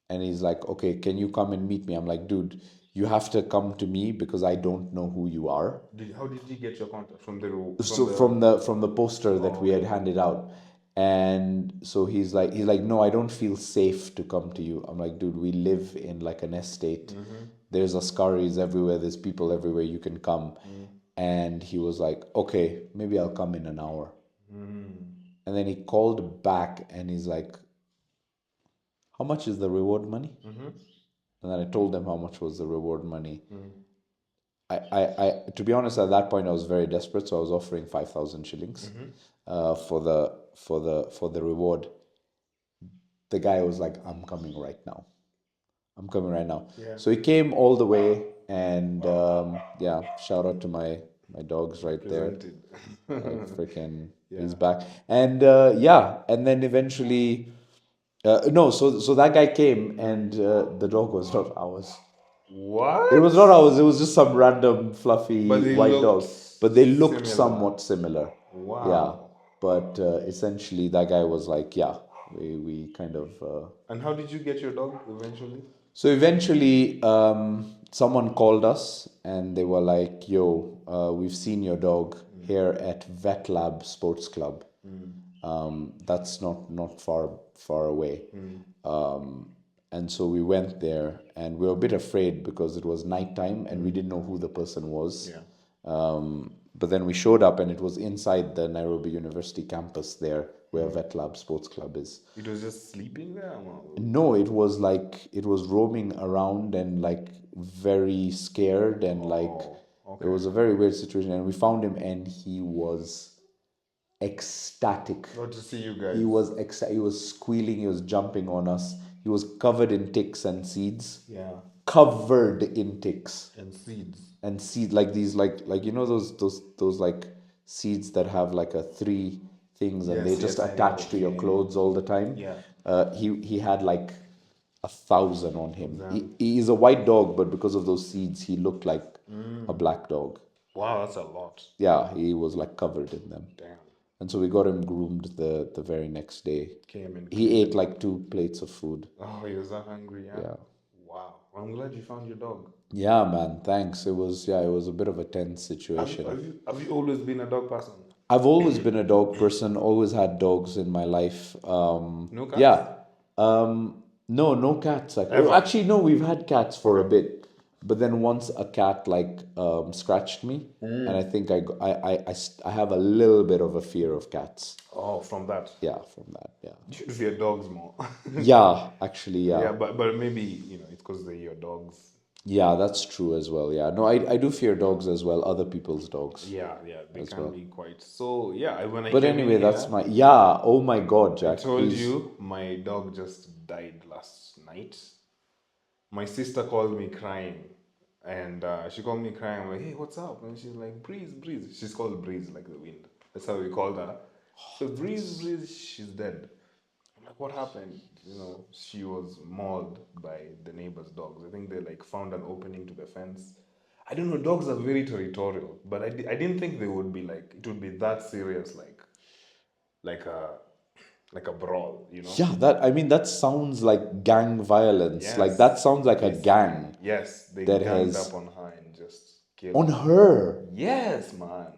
he's like, okay, can you come and meet me? I'm like, dude, you have to come to me because I don't know who you are. How did you get your contact? From the poster that we had handed out. And so he's like, no, I don't feel safe to come to you. I'm like, dude, we live in like an estate. There's Ascaris everywhere. There's people everywhere. You can come. And he was like, okay, maybe I'll come in an hour. And then he called back and he's like, how much is the reward money? And then I told him how much was the reward money. I to be honest, at that point I was very desperate, so I was offering 5,000 shillings for the reward. The guy was like, I'm coming right now. Yeah. So he came all the way, and shout out to my dogs right there. Freaking, he's back, and and then eventually. So that guy came, and the dog was not ours. What? It was not ours. It was just some random fluffy white dog. But they looked somewhat similar. Wow. Yeah. But essentially, that guy was like, we kind of... And how did you get your dog eventually? So eventually, someone called us, and they were like, yo, we've seen your dog here at Vet Lab Sports Club. That's not far away. And so we went there, and we were a bit afraid because it was nighttime and we didn't know who the person was. Yeah. But then we showed up, and it was inside the Nairobi University campus there, where Vet Lab Sports Club is. It was just sleeping there? No, it was like it was roaming around and like very scared, and like okay. it was a very weird situation. And we found him, and he was ecstatic. Not to see you guys. He was squealing. He was jumping on us. He was covered in ticks and seeds. Yeah. Covered in ticks And seeds. and seeds, like these, like you know those like seeds that have like a three things, and they just attach to your clothes all the time. Yeah. He had like 1,000 on him. He is a white dog, but because of those seeds, he looked like a black dog. Wow, that's a lot. Yeah, he was like covered in them. Damn. And so we got him groomed the very next day. Came in. He ate like 2 plates of food. Oh, he was that hungry, yeah? Yeah. Wow. Well, I'm glad you found your dog. Yeah, man. Thanks. It was a bit of a tense situation. Have you always been a dog person? I've always been a dog person. Always had dogs in my life. No cats? Yeah. No cats. Actually, no. We've had cats for a bit, but then once a cat like scratched me, and I think I have a little bit of a fear of cats. Oh, from that. Yeah, from that. Yeah. You should fear dogs more. Yeah, actually, yeah. Yeah, but maybe it's because they're your dogs. Yeah, that's true as well. Yeah, no, I do fear dogs as well. Other people's dogs. Yeah, they can be quite. So yeah, when I But came anyway, in that's here, my yeah. Oh my God, Jack! I told please. you my dog just died last night. My sister called me crying, and she called me crying. I'm like, hey, what's up? And she's like, Breeze, Breeze. She's called Breeze, like the wind. That's how we called her. So Breeze, Breeze, she's dead. I'm like, what happened? She was mauled by the neighbor's dogs. I think they like found an opening to the fence. I don't know. Dogs are very territorial, but I didn't think they would be like it would be that serious, like a brawl. Yeah, that sounds like gang violence. Yes. Like that sounds like a gang. Yes, they that ganged has up on her and just killed on her. her. Yes, man.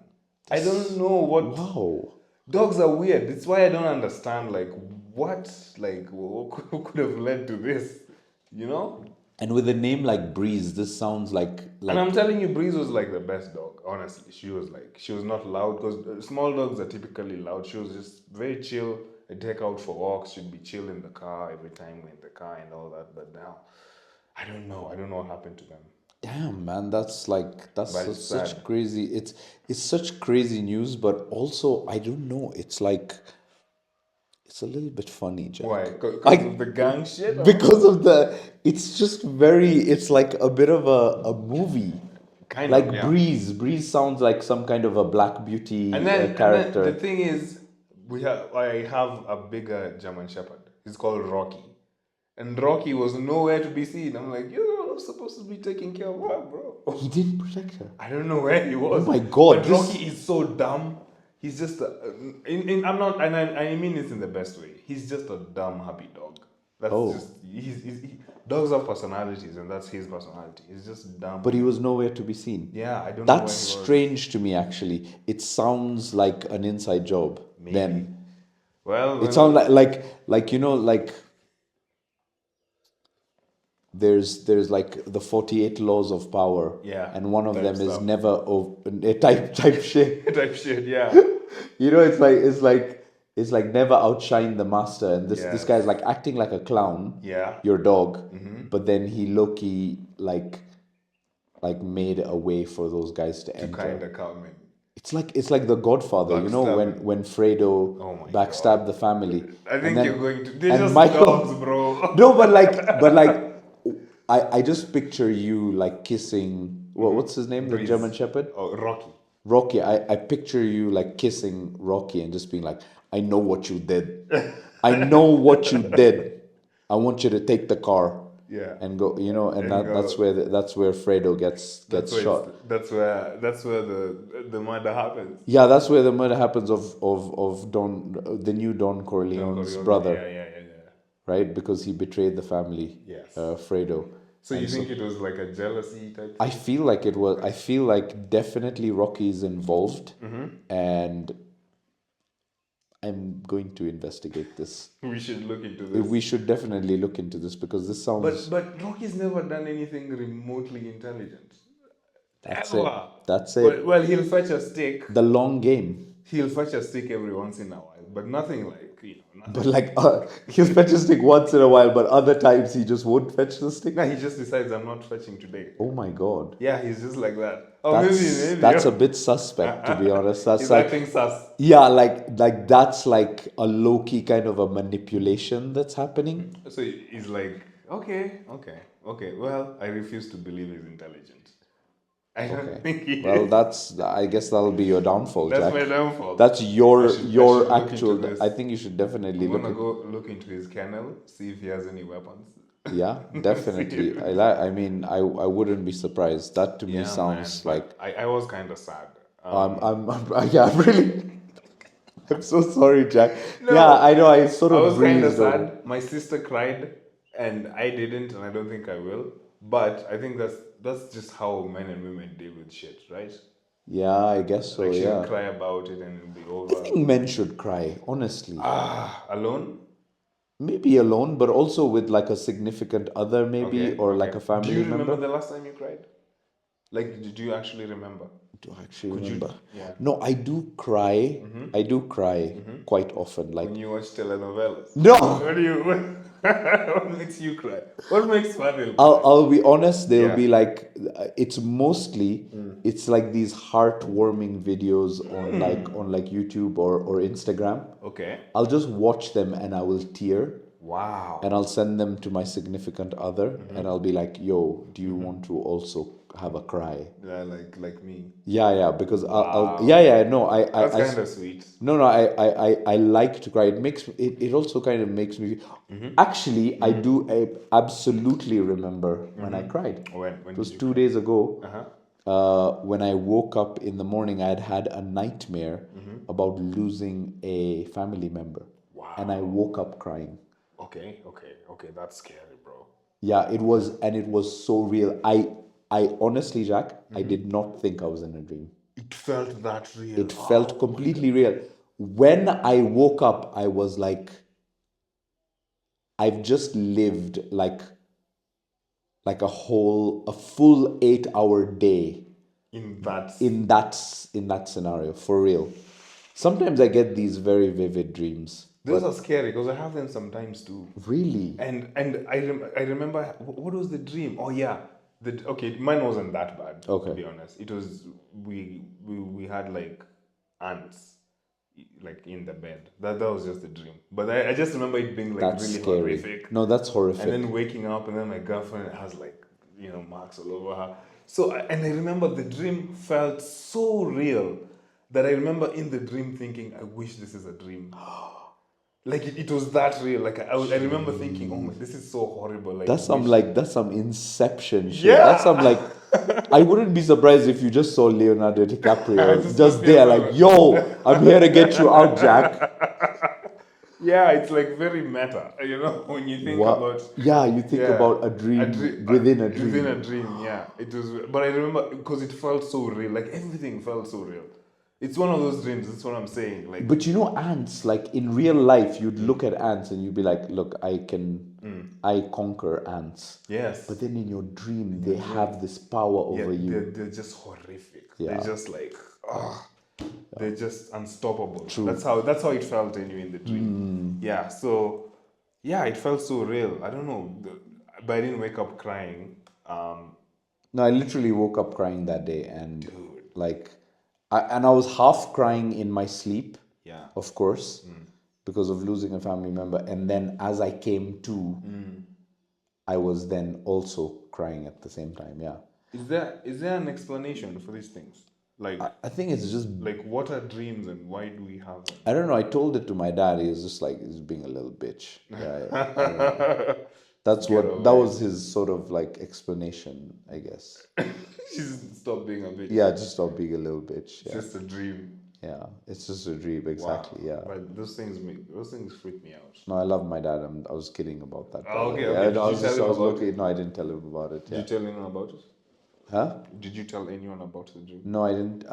I don't know what. Wow. Dogs are weird. It's why I don't understand. Like what? Like who could have led to this? And with a name like Breeze, this sounds like And I'm telling you, Breeze was like the best dog. Honestly, she was not loud because small dogs are typically loud. She was just very chill. I take her out for walks. She'd be chill in the car every time we're in the car and all that. But now, I don't know. I don't know what happened to them. damn, man, that's But such crazy. It's such crazy news, but also I don't know. It's like it's a little bit funny, Jack. Why? Because of the gang shit? Because of it's just very. It's like a bit of a movie. Kind like of, yeah. Breeze sounds like some kind of a Black Beauty character. And then the thing is, I have a bigger German Shepherd. He's called Rocky, and Rocky was nowhere to be seen. I'm like, you're supposed to be taking care of her, bro. He didn't protect her. I don't know where he was. Oh my God! But Rocky is so dumb. He's just I'm not, and I mean this in the best way. He's just a dumb, happy dog. That's just dogs have personalities, and that's his personality. He's just dumb. But he was nowhere to be seen. Yeah, I don't know. That's strange to me, actually. It sounds like an inside job. Maybe. Then, well, it sounds like there's like the 48 laws of power. Yeah. And one of them is stuff. never type shit. Type shit, yeah. It's like never outshine the master, and this guy's like acting like a clown. Yeah. Your dog, but then he low-key like made a way for those guys to enter. Kind of come in. It's like The Godfather, when Fredo backstabbed the family. I think you're going to. They're and just Michael, dogs, bro. No, but I just picture you like kissing. What's his name? Breeze. The German Shepherd. Oh, Rocky. Rocky. I picture you like kissing Rocky and just being like, I know what you did. I know what you did. I want you to take the car. Yeah. And go, that's where Fredo gets shot. That's where the murder happens. Yeah, that's where the murder happens of Don, the new Don Corleone's brother. Yeah. Right, because he betrayed the family. Yes. Fredo. So you think it was like a jealousy type thing? I feel like it was. I feel like definitely Rocky is involved, and I'm going to investigate this. We should look into this. We should definitely look into this because this sounds. But Rocky's never done anything remotely intelligent. That's Ever. it. That's it. Well, he'll fetch a stick. The long game. He'll fetch a stick every once in a while, but nothing like, nothing. But like, he'll fetch a stick once in a while, but other times he just won't fetch the stick. No, he just decides I'm not fetching today. Oh my god. Yeah, he's just like that. Oh, maybe. That's a bit suspect, to be honest. That's he's like acting sus. yeah, like that's like a low key kind of a manipulation that's happening. So he's like, okay. Well, I refuse to believe he's intelligent. I don't think he Well, is. I guess that'll be your downfall, That's Jack. my downfall. That's your I should look actual. into this. I think you should definitely I'm look gonna at. go look into his kennel, see if he has any weapons. Yeah, definitely. I mean, I wouldn't be surprised. That to me sounds man, like. I was kind of sad. I'm really. I'm so sorry, Jack. No, yeah, I know. I sort I of was kind of breezed over. sad. My sister cried, and I didn't, and I don't think I will. But I think that's just how men and women deal with shit, right? Yeah, I guess so. Like she'll Yeah. cry about it and it'll be over. I think men should cry, honestly. Alone? Maybe alone, but also with like a significant other, maybe, Okay, or okay. like a family Do you remember member. the last time you cried? Like, did you actually remember? Do I actually Could you- remember? yeah. No, I do cry. I do cry quite often. Like When you watch telenovelas? no, What do you? What makes you cry? What makes Fadhil cry? I'll be honest. They'll Yeah. be like, it's mostly it's like these heartwarming videos on like YouTube or Instagram. Okay. I'll just watch them and I will tear. Wow. And I'll send them to my significant other, and I'll be like, "Yo, do you want to also have a cry?" Yeah, like me. Yeah, because Wow. no, That's kind of sweet. no, I like to cry. It makes it also kind of makes me. Actually, I do absolutely remember when I cried. When It was did you 2 days ago. Uh-huh. When I woke up in the morning, I had a nightmare about losing a family member, and I woke up crying. Okay. That's scary, bro. Yeah, it was so real. I honestly, Jack, I did not think I was in a dream. It felt that real. It felt completely real. When I woke up, I was like, I've just lived like a full 8-hour day in that. in that scenario, for real. Sometimes I get these very vivid dreams. Those are scary because I have them sometimes too. Really? And I remember what was the dream? Oh yeah, mine wasn't that bad. Okay. To be honest, it was we had like ants, like in the bed. That was just a dream. But I just remember it being like That's really scary. horrific. No, that's horrific. And then waking up, and then my girlfriend has like marks all over her. So and I remember the dream felt so real that I remember in the dream thinking, I wish this is a dream. Like it was that real. Like I remember thinking, oh my, this is so horrible. Like that's some Inception shit. Yeah. That's some like I wouldn't be surprised if you just saw Leonardo DiCaprio Just just there like, yo, I'm here to get you out, Jack. Yeah, it's like very meta. When you think about you think about a dream within a dream. Within a dream, yeah. It was, but I remember because it felt so real. Like everything felt so real. It's one of those dreams. That's what I'm saying. Like, but ants, like in real life, you'd look at ants and you'd be like, look, I conquer ants. yes. But then in your dream, they have this power over you. They're just horrific. Yeah. They're just like, they're just unstoppable. True. That's how it felt anyway in the dream. Yeah. So, yeah, it felt so real. I don't know, but I didn't wake up crying. No, I literally woke up crying that day, and like, I was half crying in my sleep. Yeah. Of course, because of losing a family member, and then as I came to, I was then also crying at the same time. Yeah. Is there an explanation for these things? Like, I think it's just like what are dreams and why do we have them? I don't know. I told it to my dad. He was just like, he's being a little bitch. Yeah, I don't know. That was his sort of like explanation, I guess. Just stop being a bitch. Yeah, just stop being a little bitch. Yeah. It's just a dream. Yeah, it's just a dream, exactly. Wow. Yeah. But those things freak me out. No, I love my dad. I was kidding about that. Oh, okay, Yeah, okay. Did I you was tell just, him I was about looking. No, I didn't tell him about it. Yeah. Did you tell anyone about it? Huh? Did you tell anyone about the dream? No, I didn't.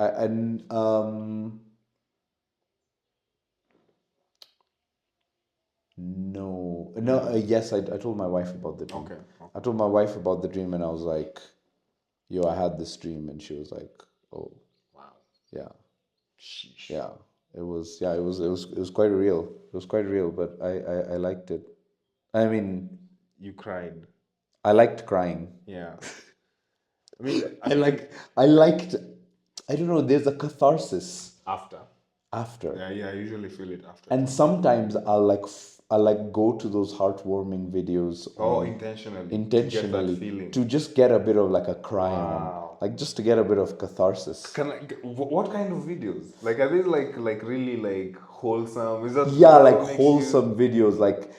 No. Yes, I told my wife about the dream. Okay. I told my wife about the dream, and I was like, "Yo, I had this dream," and she was like, "Oh, Wow. yeah, Sheesh. yeah." It was quite real. It was quite real, but I liked it. I mean, You cried. I liked crying. Yeah. I mean, I liked. I don't know. There's a catharsis after. after. Yeah, I usually feel it after. And sometimes I'll go to those heartwarming videos Oh, on intentionally. To get that feeling. to just get a bit of like a cry on, Wow. like just to get a bit of catharsis. What kind of videos? Like, are they like really like wholesome? Is that Yeah, what like makes wholesome videos, like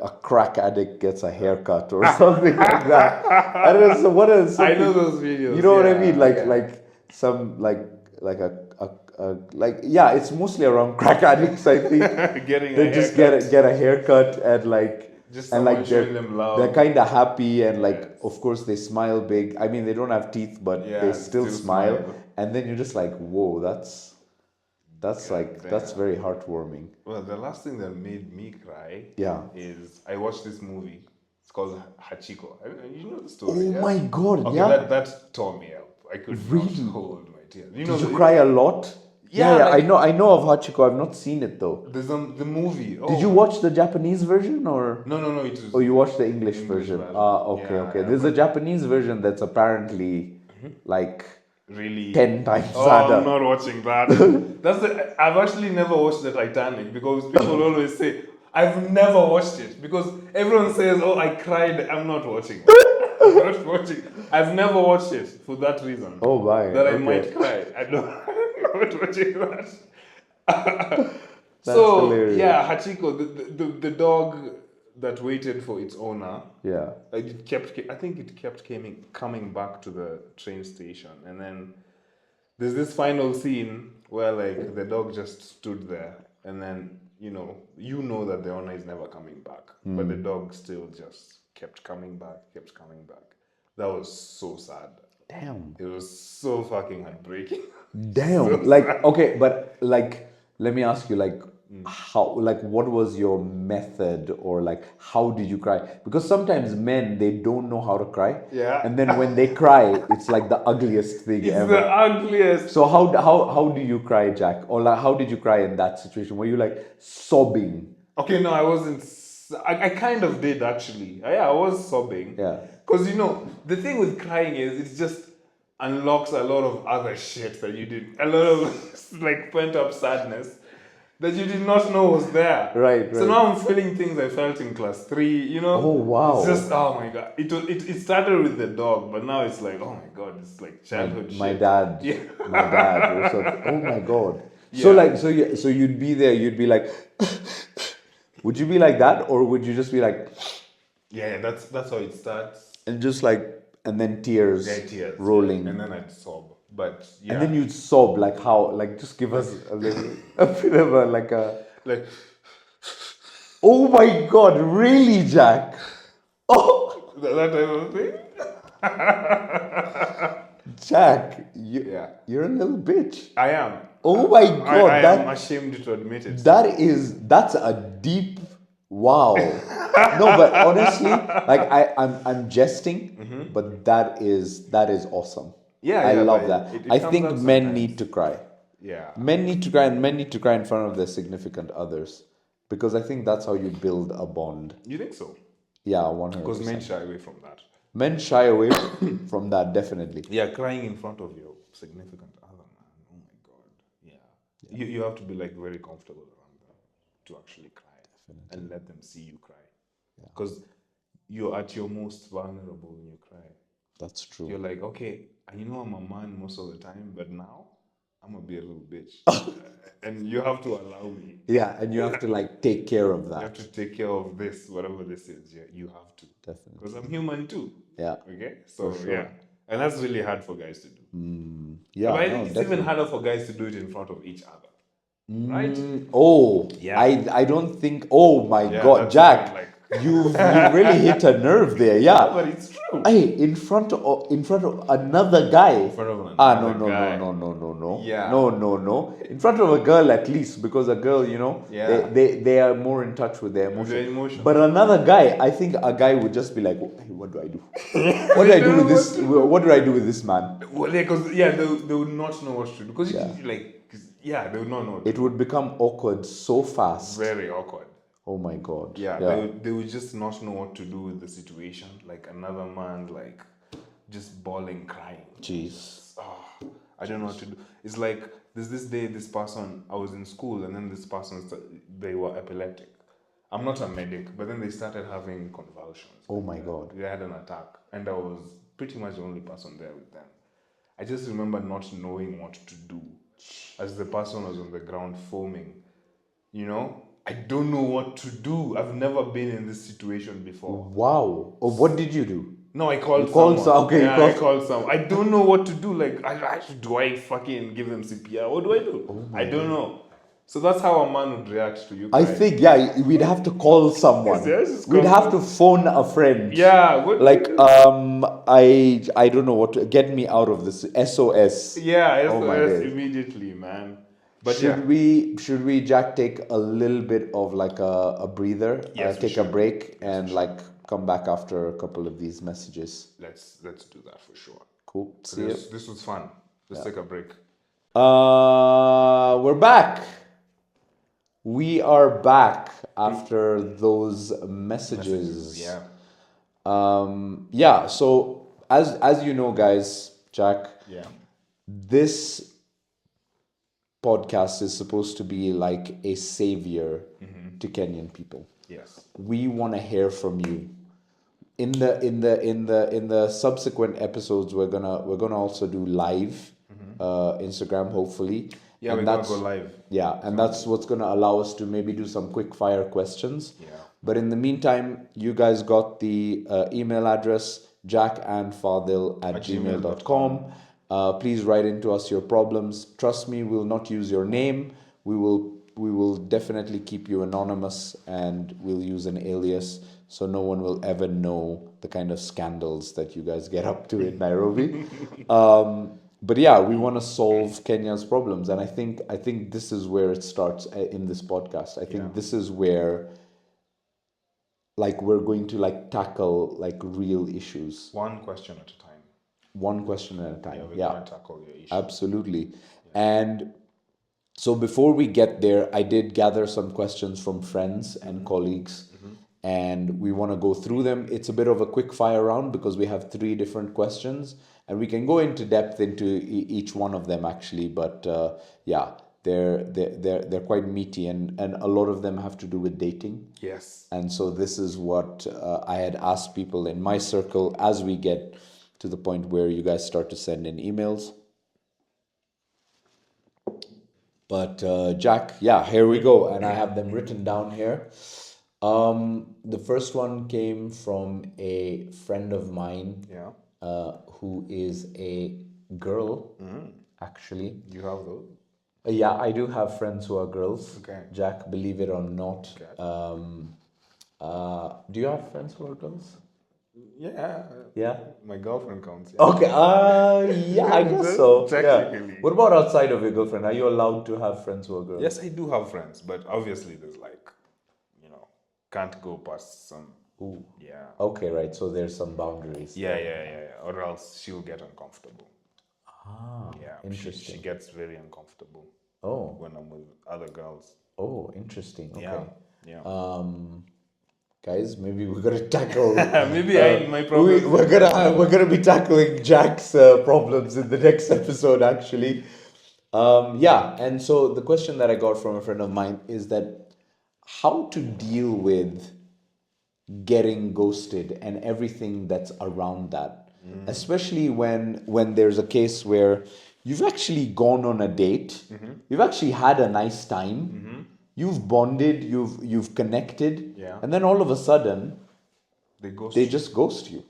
a crack addict gets a haircut or something like that. I don't know. So what is I something? know those videos. You know what I yeah, mean? Like yeah. like some like like yeah, it's mostly around crack addicts. I think Getting they a just haircut. get a haircut and Just and someone like showing them love. they're kind of happy and like Yes. of course they smile big. I mean they don't have teeth, but they Yeah, still still smile. smile. And then you're just like, whoa, that's God that's damn. very heartwarming. Well, the last thing that made me cry Yeah. is I watched this movie. It's called Hachiko. You know the story, Oh yeah? my god, Okay, yeah. that tore me up. I could Really? not hold my tears. You Did know, you cry a lot? Yeah, Yeah, like- I know of Hachiko. I've not seen it though. there's the movie. Oh, Did you watch the Japanese version or? No, it was. Oh, you watched the English English version. version. Ah, okay, Yeah, okay. yeah, There's a but- Japanese version that's apparently like Really 10 times Oh, sadder. I'm not watching that. I've actually never watched the Titanic because people always say I've never watched it because everyone says, "Oh, I cried." I'm not watching it. I'm not watching. I've never watched it for that reason. Oh my. That I okay. might cry. I don't. I'm not watching that. That's So hilarious. yeah, Hachiko, the dog that waited for its owner. Yeah. Like I think it kept coming back to the train station, and then there's this final scene where like the dog just stood there, and then you know that the owner is never coming back, but the dog still just kept coming back. That was so sad. Damn. It was so fucking heartbreaking. Damn. So like sad. okay, but like let me ask you like how like what was your method or like how did you cry? Because sometimes men they don't know how to cry. Yeah. And then when they cry, it's like the ugliest thing It's ever. the ugliest. So how do you cry, Jack? Or like how did you cry in that situation? Were you like sobbing? Okay, no, I wasn't. I kind of did actually. Yeah, I was sobbing. Yeah. Because the thing with crying is it just unlocks a lot of other shit that you did. A lot of like pent up sadness that you did not know was there. Right, So right. now I'm feeling things I felt in class 3. Oh, wow. It's just oh my god. It started with the dog, but now it's like oh my god. It's like childhood My shit. dad. Yeah. My dad or something. Oh my god. So Yeah. like so you'd be there, you'd be like would you be like that or would you just be like Yeah, that's how it starts. and just like and then tears, Tears rolling. and then I'd sob. But yeah, And then you'd sob like how like just give us a little a bit of a like a like oh my god, really, Jack? Oh that type of thing. Jack, Yeah. you're a little bitch. I am. Oh my god, I that am ashamed to admit it. that's a deep wow. No, but honestly, like I'm jesting, but that is awesome. Yeah, I yeah, love but that. it I comes think out men sometimes. need to cry. Yeah. Men need to cry, and men need to cry in front of their significant others because I think that's how you build a bond. You think so? Yeah, 100%. Because men shy away from that. Men shy away from that definitely. Yeah, crying in front of your significant other, man. Oh my god. Yeah. You have to be like very comfortable around them to actually cry and let them see you cry. Because you're at your most vulnerable when you cry. That's true. You're like, okay, I'm a man most of the time, but now I'm gonna be a little bitch, and you have to allow me. Yeah, and you have to like take care of You have that. to take care of this, whatever this is. Yeah, you have to. Definitely. Because I'm human too. Yeah. Okay. So For sure. yeah, and that's really hard for guys to do. Yeah. But I no, think it's definitely. even harder for guys to do it in front of each other. Right? Oh, Yeah. I don't think. Oh my Yeah, God, that's Jack, even, like- You've really hit a nerve there. Yeah. But it's true. Hey, in front of another guy. In front of No, another guy. no. Yeah. No. In front of a girl at least, because a girl, Yeah. they are more in touch with their With their emotions. emotions. But another guy, I think a guy would just be like, hey, what do I do? What do I do with this? What do I do with this man? Well, because they would not know what to do. Because Yeah. they would not know. It would become awkward so fast. Very awkward. Oh my God. Yeah, they would just not know what to do with the situation. Like another man, like just bawling, crying. Jeez. Oh, I don't know what to do. It's like there's this day, this person, I was in school, and then this person, they were epileptic. I'm not a medic, but then they started having convulsions. Oh my God. They had an attack, and I was pretty much the only person there with them. I just remember not knowing what to do as the person was on the ground foaming. I don't know what to do. I've never been in this situation before. Wow. Oh, what did you do? No, I called someone. Okay, I called someone. I don't know what to do. Like, do I fucking give him CPR? What do I do? I don't know. So that's how a man would react to you I guys. think, we'd have to call someone. Yes, We'd have to phone a friend. Yeah. I don't know what to get me out of this. SOS. Yeah, Oh my SOS days. immediately, man. But should we, Jack, take a little bit of like a breather? Yes, take a break and like come back after a couple of these messages. Let's do that for sure. Cool. See you. This was fun. Let's take a break. We're back. We are back after those messages. Yeah. So as you know, guys, Jack. Yeah. This podcast is supposed to be like a savior to Kenyan people. Yes. We want to hear from you. In the subsequent episodes, we're gonna also do live Instagram, hopefully. Yeah, we're gonna go live. Yeah, and that's what's gonna allow us to maybe do some quick fire questions. Yeah. But in the meantime, you guys got the email address jackandfadhil@gmail.com. Please write into us your problems. Trust me, we'll not use your name. We will definitely keep you anonymous, and we'll use an alias so no one will ever know the kind of scandals that you guys get up to in Nairobi. But yeah, we want to solve Kenya's problems, and I think this is where it starts in this podcast. I think this is where like we're going to like tackle like real issues. One question at a time. One question at a time. We're gonna tackle your issue. Absolutely. Yeah. And so before we get there, I did gather some questions from friends and colleagues, and we want to go through them. It's a bit of a quick fire round because we have 3 different questions, and we can go into depth into each one of them actually. But they're quite meaty, and a lot of them have to do with dating. Yes. And so this is what I had asked people in my circle as we get to the point where you guys start to send in emails. But Jack, here we go, and I have them written down here. The first one came from a friend of mine, who is a girl, actually. You have those? Yeah, I do have friends who are girls. Okay. Jack, believe it or not. Okay. Do you have friends who are girls? Yeah. Yeah. My girlfriend counts. Yeah. Okay. I guess so. Technically. Yeah. What about outside of your girlfriend? Are you allowed to have friends who are girls? Yes, I do have friends, but obviously there's can't go past some. Ooh. Yeah. Okay, right. So there's some boundaries. Yeah. Or else she'll get uncomfortable. Yeah. Interesting. She gets very uncomfortable. Oh. When I'm with other girls. Oh, interesting. Okay. Yeah. Guys, maybe we're gonna tackle. My problem. We're gonna be tackling Jack's problems in the next episode, actually. And so the question that I got from a friend of mine is that how to deal with getting ghosted and everything that's around that, especially when there's a case where you've actually gone on a date, you've actually had a nice time, you've bonded, you've connected, and then all of a sudden they just ghost you.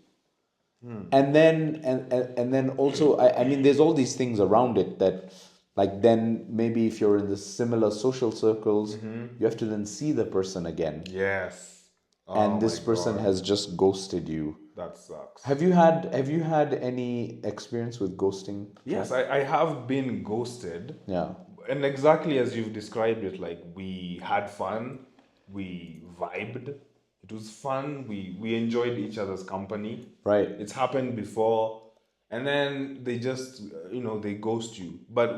And then also I mean there's all these things around it that, like, then maybe if you're in the similar social circles, you have to then see the person again. Yes. Oh and my this person God. has just ghosted you. That sucks. Have you had any experience with ghosting, Yes, Jack? I have been ghosted. Yeah. And exactly as you've described it, like we had fun, we vibed, it was fun, we enjoyed each other's company. Right. It's happened before, and then they just they ghost you. But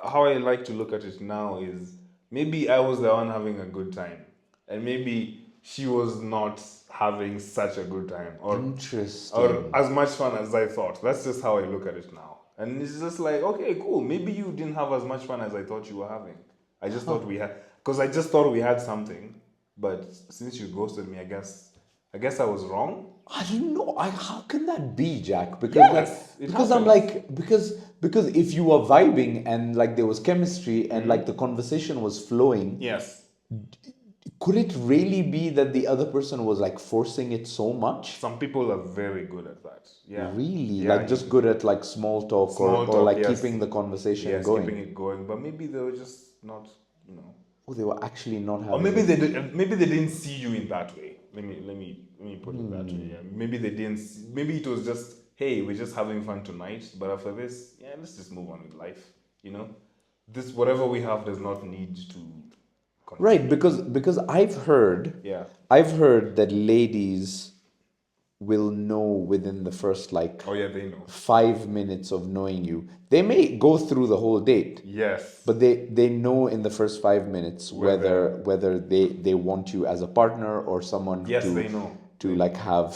how I like to look at it now is maybe I was the one having a good time, and maybe she was not having such a good time, or Interesting. as much fun as I thought. That's just how I look at it now. And it's just like, okay, cool. Maybe you didn't have as much fun as I thought you were having. I just thought we had, because I just thought we had something. But since you ghosted me, I guess I was wrong. I don't know. How can that be, Jack? Because Yes, it I'm happens. like, because if you were vibing and like there was chemistry and like the conversation was flowing, Yes. could it really be that the other person was like forcing it so much? Some people are very good at that. Yeah. Really? Yeah. Like just good at like small talk, Small or talk, like yes. keeping the conversation Yes, going? keeping it going. But maybe they were just not, Oh, they were actually not or having maybe it. maybe they didn't see you in that way. Let me put it that way. Yeah. Maybe they didn't. Maybe it was just, hey, we're just having fun tonight. But after this, yeah, let's just move on with life. You know, this whatever we have does not need to Right, continue. because Yeah. I've heard that ladies will know within the first like Oh yeah, they know. 5 minutes of knowing you. They may go through the whole date, Yes. but they know in the first 5 minutes Whether whether they want you as a partner or someone yes, they know. to They like know. have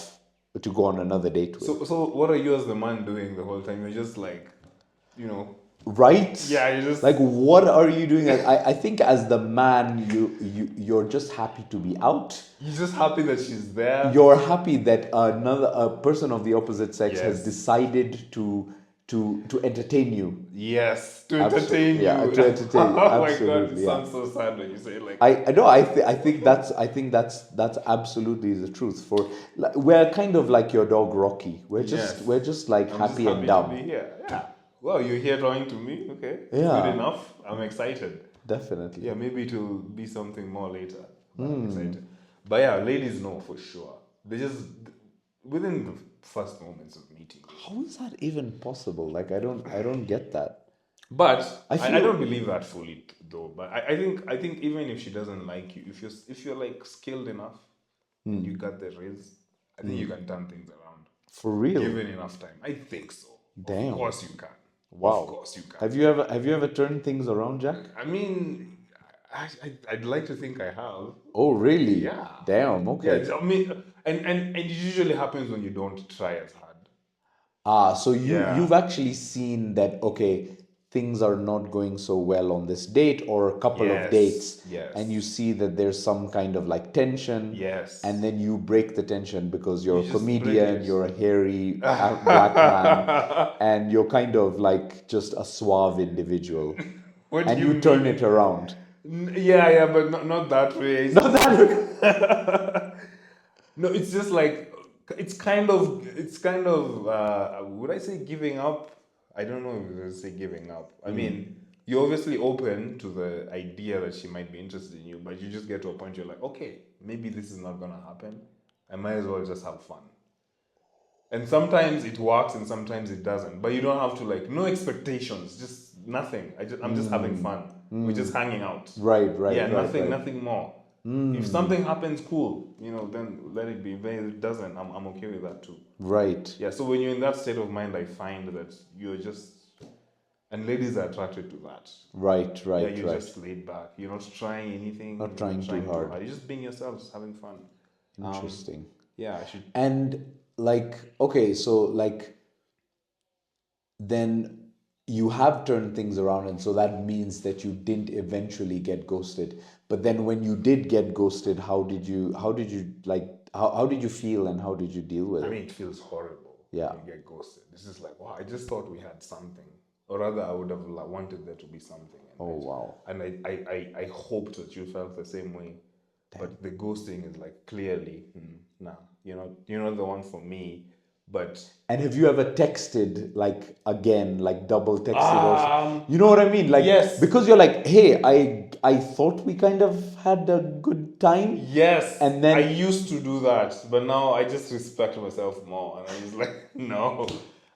to go on another date with. So what are you as the man doing the whole time? You're just like, you know, Right? yeah, you just Like what are you doing? I think as the man you're just happy to be out. you're just happy that she's there. You're happy that a person of the opposite sex has Yes. decided to entertain you. Yes, to entertain Yeah, you. to entertain. Oh my God, it Absolutely, yeah. sounds so sad when you say it like I know. I think that's absolutely the truth. For like, we're kind of like your dog Rocky. yes. We're just like I'm just happy and happy to dumb. be here. Yeah. Well, you're here talking to me. Okay, it's good Yeah, enough. I'm excited. definitely. Yeah, maybe it will be something more later. But I'm excited. But yeah, ladies know for sure. They just within the first moments of meeting. How is that even possible? Like I don't get that. But I I don't feel believe that fully though. But I think even if she doesn't like you, if you're like skilled enough and you got the riz, I think you can turn things around. for real. Given enough time. I think so. Damn. Of course you can. Wow. Of course you can. Have you ever turned things around, Jack? I mean, I'd like to think I have. Oh, really? Yeah. Damn. Okay. Yeah, I mean, and it usually happens when you don't try as hard. So Yeah. you've actually seen that, okay, things are not going so well on this date or a couple of Yes, dates, yes. and you see that there's some kind of like tension, Yes. and then you break the tension because you're You a just break comedian, it. you're a hairy black man, and you're kind of like just a suave individual, What do and you you turn mean? it around. Yeah, but not that way. Not that. No, it's just like it's kind of would I say giving up? I don't know if I would say giving up. I mean, you're obviously open to the idea that she might be interested in you, but you just get to a point you're like, okay, maybe this is not gonna happen. I might as well just have fun. And sometimes it works and sometimes it doesn't. But you don't have to like no expectations, just nothing. I'm just having fun. We're just hanging out. Right, right, Yeah, right, nothing, right. nothing more. If something happens, cool. Then let it be. If it doesn't, I'm okay with that too. Right. Yeah. So when you're in that state of mind, I find that you're just, and ladies are attracted to that. Right, Yeah, right, you're right. just laid back. You're not trying anything. Not You're trying too hard. You're just being yourselves, having fun. Interesting. Yeah, I should. And like, okay, so like then you have turned things around, and so that means that you didn't eventually get ghosted. But then when you did get ghosted, how did you feel and how did you deal with I it? mean, it feels horrible Yeah. when you get ghosted. This is like, wow, I just thought we had something. Or rather, I would have wanted there to be something. Oh, wow. And I hoped that you felt the same way. But the ghosting is like clearly, nah, you're not the one for me. But And have you ever texted like again, like double texted or something? You know what I mean? Like, yes. because you're like, hey, I thought we kind of had a good time. Yes, And then I used to do that, but now I just respect myself more, and I'm just like, no.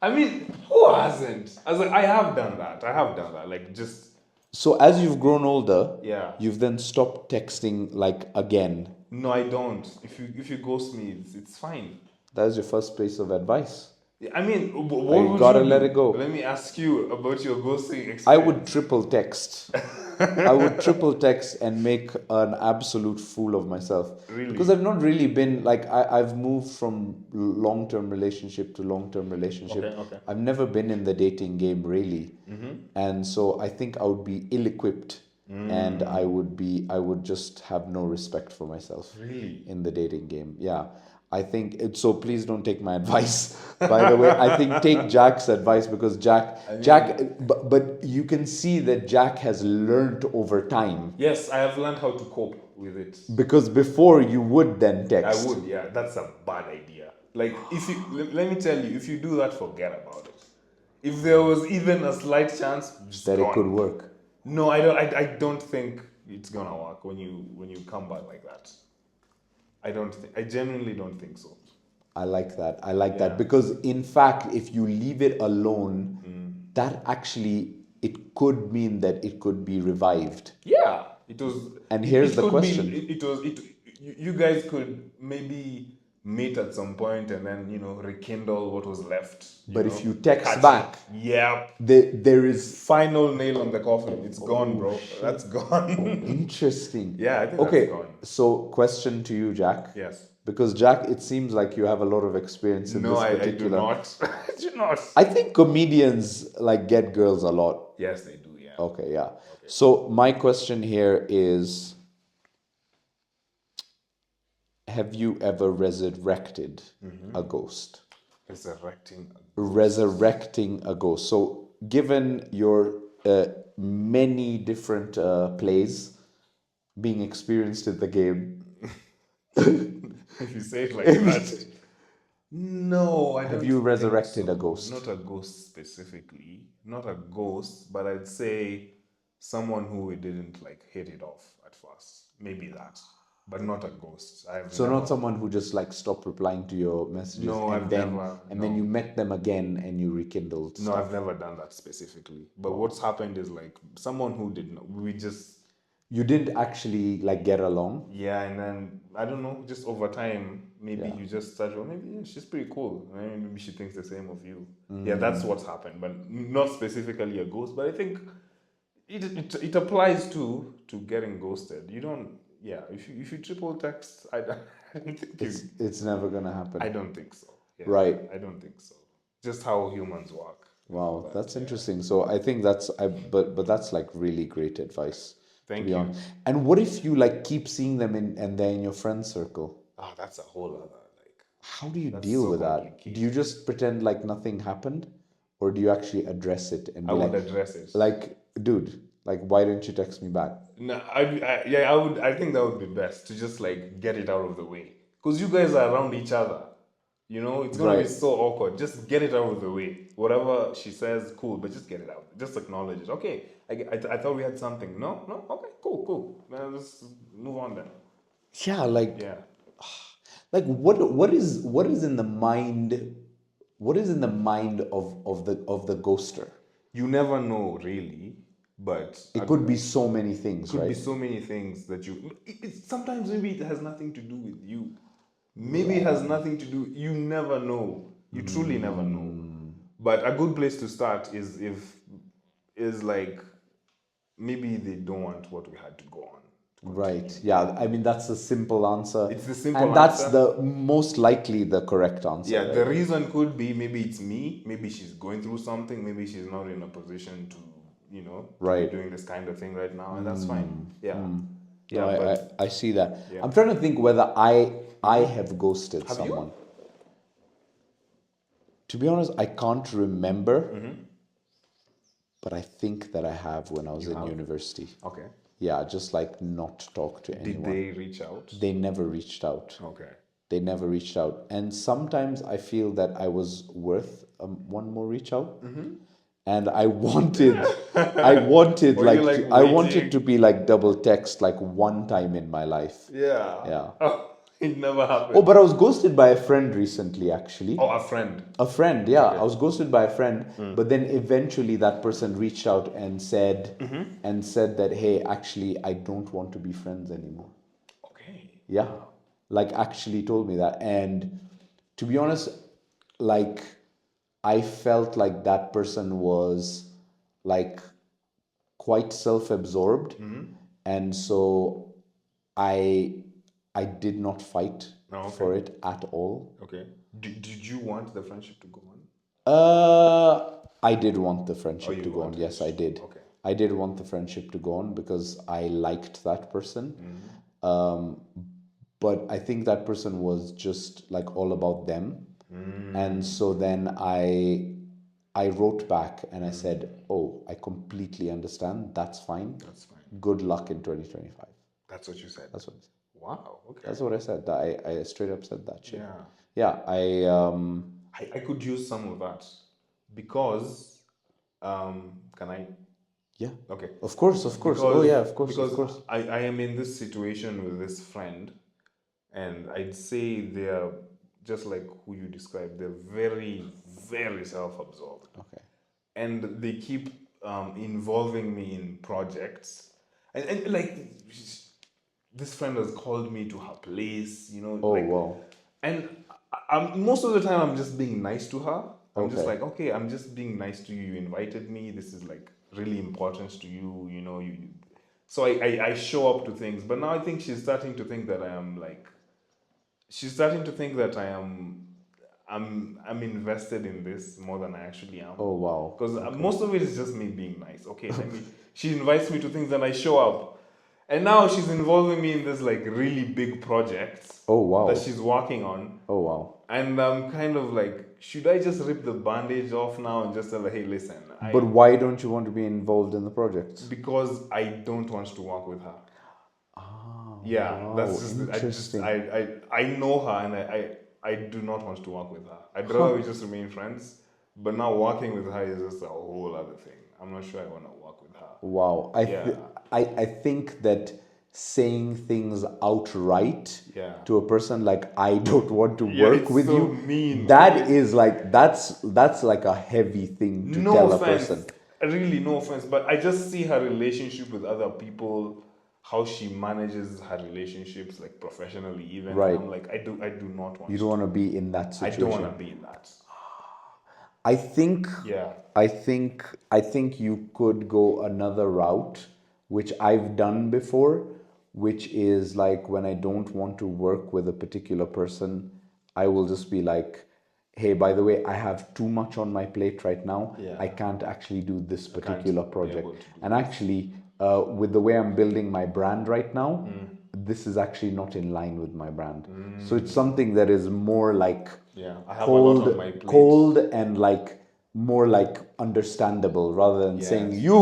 I mean, who hasn't? I was like, I have done that. I have done that. Like, just so as you've grown older, yeah. you've then stopped texting like again. No, I don't. If you ghost me, it's fine. That is your first piece of advice. I mean, what You would gotta you let do? it go. Let me ask you about your ghosting experience. I would triple text. I would triple text and make an absolute fool of myself. Really? Because I've not really been like I've moved from long-term relationship to long-term relationship. Okay. I've never been in the dating game really. And so I think I would be ill-equipped and I would just have no respect for myself. Really? In the dating game. Yeah. I think so. Please don't take my advice. By the way, I think take Jack's advice because but you can see that Jack has learned over time. Yes, I have learned how to cope with it. Because before you would then text. I would, yeah. That's a bad idea. Like, if you let me tell you, if you do that, forget about it. If there was even a slight chance, just That gone. it could work. No, I don't think it's gonna work when you come back like that. I genuinely don't think so. I like that. I like that because in fact, if you leave it alone, that actually it could mean that it could be revived. Yeah, it was. And here's the could question. You guys could maybe meet at some point and then rekindle what was left. But if you text back, yeah, there is final nail on the coffin. It's gone, bro. That's gone. interesting. Yeah, I think okay, that's gone. so question to you, Jack. Yes. Because Jack, it seems like you have a lot of experience in this particular. No, I do not. I do not. I think comedians like get girls a lot. Yes, they do. Yeah. Okay, yeah. So my question here is, have you ever resurrected a ghost? Resurrecting a ghost. So given your many different plays being experienced in the game. If you say it like that. No, I don't. Have you resurrected think so. a ghost? Not a ghost specifically. Not a ghost, but I'd say someone who didn't like hit it off at first. Maybe that. But not a ghost. Not someone who just like stopped replying to your messages. No, and then you met them again and you rekindled. No, I've never done that specifically. But what's happened is like someone who didn't. You didn't actually like get along. Yeah, and then I don't know. Just over time, maybe you just start. Well, maybe she's pretty cool. Maybe she thinks the same of you. Yeah, that's what's happened. But not specifically a ghost. But I think it applies to getting ghosted. You don't. Yeah, if you triple text, I don't think it's never gonna happen. I don't think so. Yeah, right. I don't think so. Just how humans work. Wow, but, that's interesting. So I think but that's like really great advice. Thank you. And what if you like keep seeing them and they're in your friend circle? Oh, that's a whole other like. How do you deal with that? Do you just pretend like nothing happened, or do you actually address it and be I would address it. Like, dude, like why didn't you text me back? No, I would. I think that would be best to just like get it out of the way because you guys are around each other. It's gonna be so awkward. Just get it out of the way. Whatever she says, cool, but just get it out. Just acknowledge it. Okay, I thought we had something. No, okay, cool. Let's move on then. Yeah, like like what is in the mind? What is in the mind of the ghoster? You never know, really. But it could be so many things, right? Could be so many things that sometimes maybe it has nothing to do with you. Maybe it has nothing to do. You never know. You truly never know. But a good place to start is like maybe they don't want what we had to go on. Right. Yeah. I mean, that's the simple answer. It's the simple answer. And that's the most likely the correct answer. Yeah. Right? The reason could be maybe it's me. Maybe she's going through something. Maybe she's not in a position to be doing this kind of thing right now, and that's fine. Yeah. Yeah. No, I see that. Yeah. I'm trying to think whether I have ghosted someone. You? To be honest, I can't remember. But I think that I have when I was in university. Okay. Yeah, just like not talk to anyone. Did they reach out? They never reached out. Okay. they never reached out. And sometimes I feel that I was worth one more reach out. And I wanted, Were you like I wanted to waiting? be like double text like one time in my life. Yeah. Yeah. Oh, it never Oh, happened. but I was ghosted by a friend recently, actually. Oh, a friend. A friend, yeah. Okay. I was ghosted by a friend, but then eventually that person reached out and said, that, hey, actually, I don't want to be friends anymore. Okay. Yeah, like actually told me that. And to be honest, like I felt like that person was like quite self-absorbed, and so I I did not fight Oh, okay. for it at all. Okay. Did you want the friendship to go on? I did want the Or friendship to you go on. wanted Yes, it? I did. Okay. I did want the friendship to go on because I liked that person. But I think that person was just like all about them. And so then I wrote back and I said, "Oh, I completely understand. That's fine. That's fine. Good luck in 2025." That's what you said. That's what I said. Wow. Okay. That's what I said. I straight up said that shit. Yeah. Yeah, I could use some of that because can I? yeah. Okay. Of course, of course. Oh Because yeah, of course, of because course. I am in this situation with this friend, and I'd say they're just like who you described. They're very, very self-absorbed, Okay. and they keep involving me in projects, and like this friend has called me to her place, Oh like, wow. and most of the time I'm just being nice to her. I'm just Okay. like, okay, I'm just being nice to you. You invited me. This is like really important to you. So I show up to things, but now I think she's starting to think that I am like, she's starting to think that I'm invested in this more than I actually am. Oh wow. Because Okay. most of it is just me being nice. Okay, let me. She invites me to things and I show up, and now she's involving me in this like really big projects Oh wow. that she's working on, Oh wow. and I'm kind of like, should I just rip the bandage off now and just tell her, hey, listen, But why don't you want to be involved in the project? because I don't want to work with her. Ah, Yeah, wow, that's just interesting. I know her, and I do not want to work with her. I'd rather we just remain friends. But now working with her is just a whole other thing. I'm not sure I want to work with her. Wow. Yeah. I think that saying things outright Yeah. to a person like I don't want to Yeah, work it's with so you, mean. that is like that's like a heavy thing to No tell a offense, person. really no offense, but I just see her relationship with other people, how she manages her relationships, like professionally even. Right. And I'm like, I do not want You don't want to be in that I situation. don't want to be in that. I think Yeah. I think you could go another route, which I've done before, which is like when I don't want to work with a particular person, I will just be like, hey, by the way, I have too much on my plate right now. Yeah. I can't actually do this can't particular be project. able to do And actually, with the way I'm building my brand right now, this is actually not in line with my brand. So it's something that is more like Yeah. I have a lot on my plate. cold and like more like understandable rather than saying you.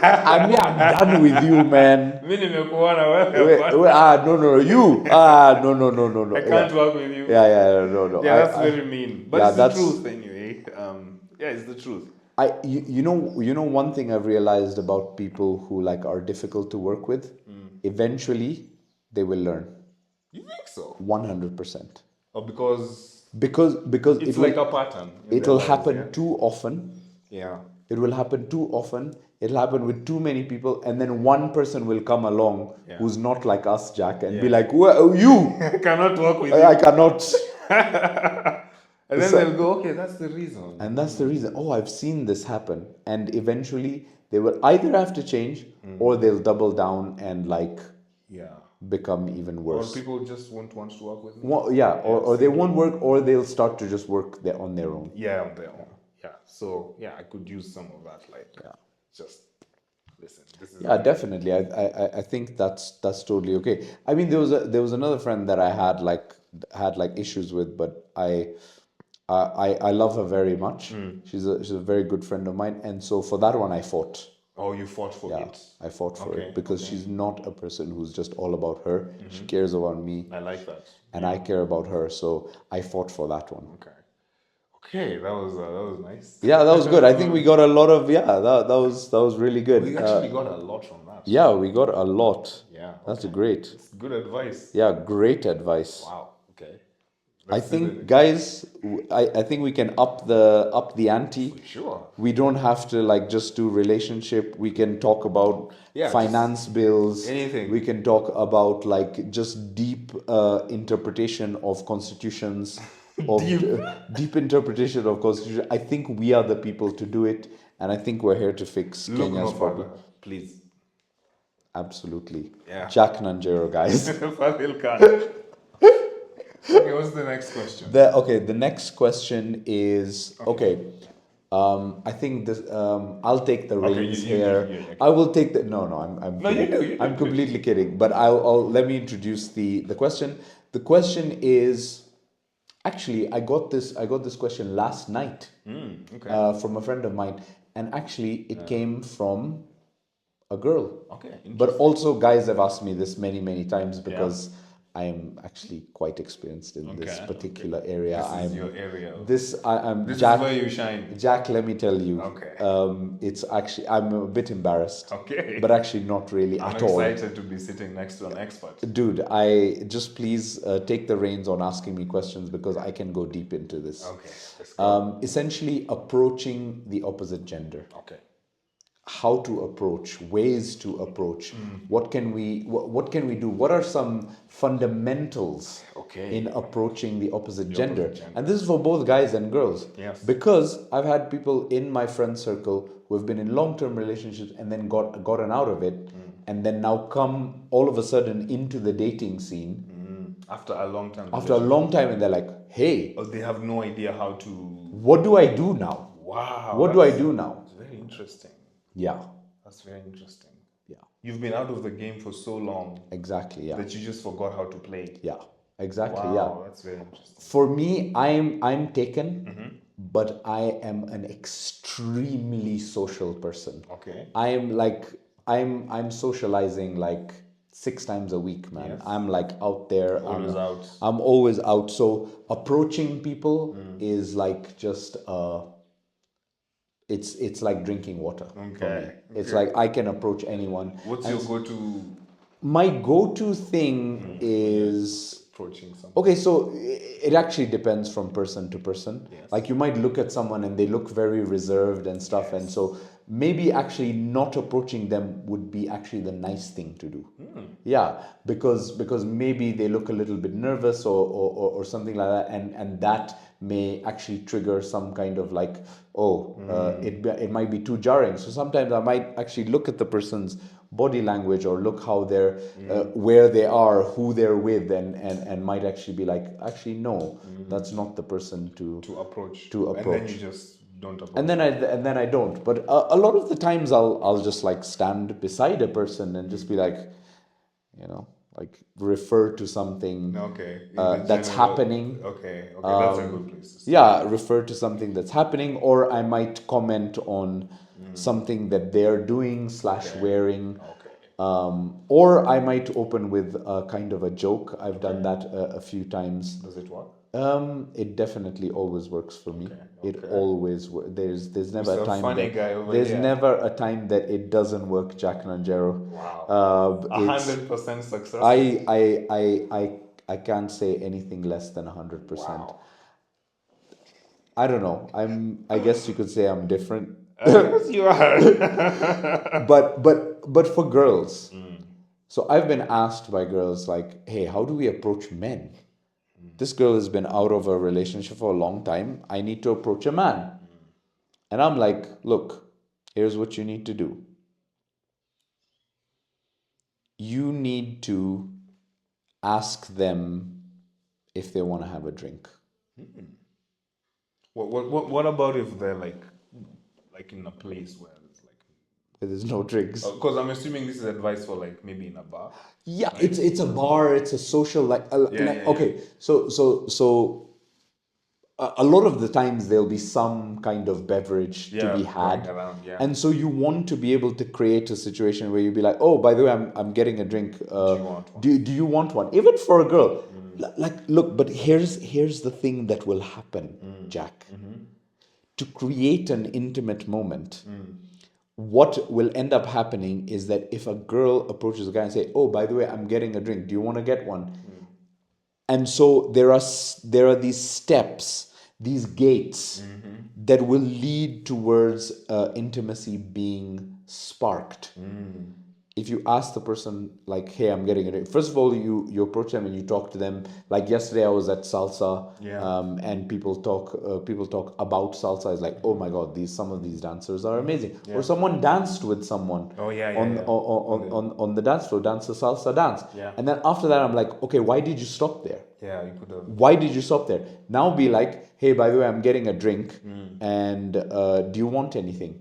I'm done with you, man. Mimi nimekuona wewe hapana. No, you. No. I can't work with you. No. Yeah, that's very mean. But yeah, it's the that's- truth anyway. Yeah, it's the truth. you know one thing I've realized about people who like are difficult to work with, eventually they will learn You think so? 100%. Or because Because it's it like will a pattern. in it'll their lives, happen yeah? too often. Yeah. It will happen too often. It'll happen with too many people, and then one person will come along Yeah. who's not like us, Jack, and be Yeah. like, "Well, you, I cannot work with I you. cannot." And then So- they'll go, okay, that's the reason. And that's the reason. Oh, I've seen this happen, and eventually they will either have to change or they'll double down and like Yeah. become even Or worse. people just won't want to work with me. Well, yeah, or they won't work, or they'll start to just work on their own. Yeah, on their own. Yeah. So yeah, I could use some of that. Like, just listen. This is Yeah, definitely. I think that's totally okay. I mean, there was another friend that I had like issues with, but I love her very much. She's a very good friend of mine, and so for that one I fought. Oh, you fought for Yeah, it. I fought for Okay, it because okay. she's not a person who's just all about her. She cares about me, I like that. and I care about her. So I fought for that one. Okay. Okay, that was nice. Yeah, that was good. I think we got a lot of that was really good. We actually got a lot from that. Yeah, we got a lot. Yeah. That's Okay. great. It's good advice. Yeah, great advice. Wow. Okay. I Let's do think, that. guys, I think we can up the ante. Sure. We don't have to like just do relationship. We can talk about Yeah, finance bills. anything. We can talk about like just deep interpretation of constitutions, of deep interpretation of constitution. I think we are the people to do it, and I think we're here to fix Look Kenya's no problem. further, please. Absolutely. Yeah. Jack Nanjero, guys. Fadhil Khan. Okay, what's the next question? The next question is okay. I think this. I'll take the reins here. okay. I will take the. No, I'm. No, kidding. you do. I'm completely kidding. But I'll let me introduce the question. The question is, actually, I got this question last night Okay. from a friend of mine, and actually, it came from a girl. Okay. But also, guys have asked me this many times because I am actually quite experienced in this particular area. This is your area. I'm This Jack. is where you shine. Jack, let me tell you. Okay. It's actually I'm a bit embarrassed. Okay. But actually, not really I'm at all. excited to be sitting next to an expert. Dude, I just please take the reins on asking me questions because I can go deep into this. Okay. Let's go. Essentially, approaching the opposite gender. Okay. How to approach, ways to approach. What can we do? What are some fundamentals in approaching the opposite gender? And this is for both guys and girls. Yes. Because I've had people in my friend circle who have been in long-term relationships and then gotten out of it, and then now come all of a sudden into the dating scene After a long time. after a long time, and they're like, "Hey, Oh, they have no idea how to. what do I do now? Wow. What do I do now?" It's very interesting. Yeah. That's very interesting. Yeah. You've been out of the game for so long Exactly. Yeah. that you just forgot how to play. Yeah. Exactly. Wow, Yeah. that's very interesting. For me, I'm taken, but I am an extremely social person. Okay. I'm socializing like 6 times a week, man. Yes. I'm like out there. Always out. I'm always out. So approaching people is like just it's like drinking water for me. It's like I can approach anyone. What's your go-to My go-to thing is approaching someone? okay, so it actually depends from person to person. Yes. Like you might look at someone and they look very reserved and stuff, and so maybe actually not approaching them would be actually the nice thing to do. Yeah, because maybe they look a little bit nervous or something like that, and that may actually trigger some kind of like, it might be too jarring. So sometimes I might actually look at the person's body language or look how they're where they are, who they're with, and might actually be like, actually no, that's not the person to approach. approach. And then you just don't approach. And then I don't. But a lot of the times I'll just like stand beside a person and just be like, like refer to something that's happening. Okay, that's a good place to start. Yeah, refer to something that's happening, or I might comment on something that they're doing / wearing. Or I might open with a kind of a joke. I've done that a few times. Does it work? It definitely always works for me. It always works. There's never a time funny that guy over there's here. never a time that it doesn't work, Jack Nanjero. Wow. 100% success. I can't say anything less than 100%. Wow. I don't know. I guess you could say I'm different. Yes, you are. but for girls. So I've been asked by girls like, "Hey, how do we approach men? This girl has been out of a relationship for a long time. I need to approach a man." And I'm like, "Look, here's what you need to do. You need to ask them if they want to have a drink." What about if they're like in a place where it's like There's no drinks. because I'm assuming this is advice for like maybe in a bar. Yeah, it's a bar. It's a social okay. So a lot of the times there'll be some kind of beverage to be Yeah, going had. around, yeah. And so you want to be able to create a situation where you'll be like, oh, by the way, I'm getting a drink. Do you want one? Do you want one? Even for a girl. Like, look, but here's the thing that will happen, Jack. To create an intimate moment, what will end up happening is that if a girl approaches a guy and say, oh, by the way, I'm getting a drink. Do you want to get one? And so there are these steps, these gates that will lead towards intimacy being sparked. If you ask the person like, hey, I'm getting a drink, first of all, you approach them and you talk to them. Like yesterday I was at salsa, and people talk about salsa. It's like, oh my god, some of these dancers are amazing. Or someone danced with someone on the dance floor, dance the salsa dance. And then after that I'm like, okay, why did you stop there? Yeah, you could have. Why did you stop there? Now be like, hey, by the way, I'm getting a drink, and do you want anything?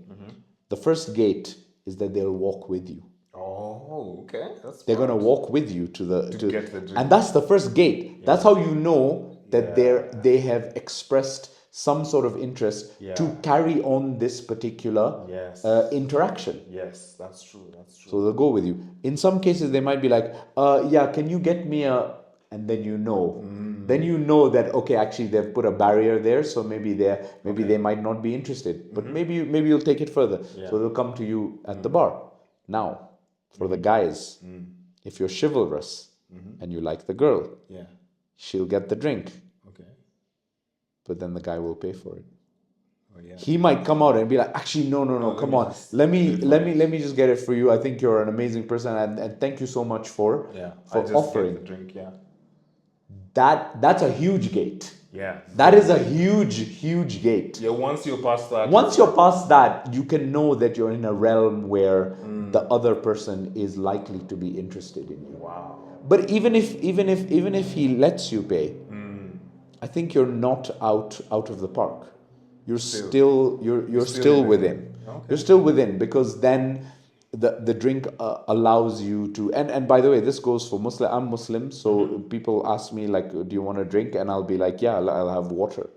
The first gate is that they'll walk with you. Oh, okay. They're gonna walk with you to get the drink. and that's the first gate. That's how you know that they have expressed some sort of interest to carry on this particular interaction. Yes, that's true. That's true. So they'll go with you. In some cases, they might be like, yeah, can you get me a... And then you know. Then you know that, okay, actually they've put a barrier there, so maybe they might not be interested. But maybe you'll take it further. So they'll come to you at the bar. Now, for the guys, if you're chivalrous and you like the girl, she'll get the drink. Okay. But then the guy will pay for it. Oh, yeah. He might come out and be like, actually, no, come on. Let me just get it for you. I think you're an amazing person, and thank you so much for offering. Get the drink, That's a huge gate. Yeah. That is a huge gate. Yeah, once you're past that. Once you're past that, you can know that you're in a realm where the other person is likely to be interested in you. Wow. But even if he lets you pay, I think you're not out of the park. You're still within. Okay. You're still within, because then the drink allows you to, and by the way, this goes for Muslim. I'm Muslim, so people ask me like, do you want a drink? And I'll be like, yeah, I'll have water.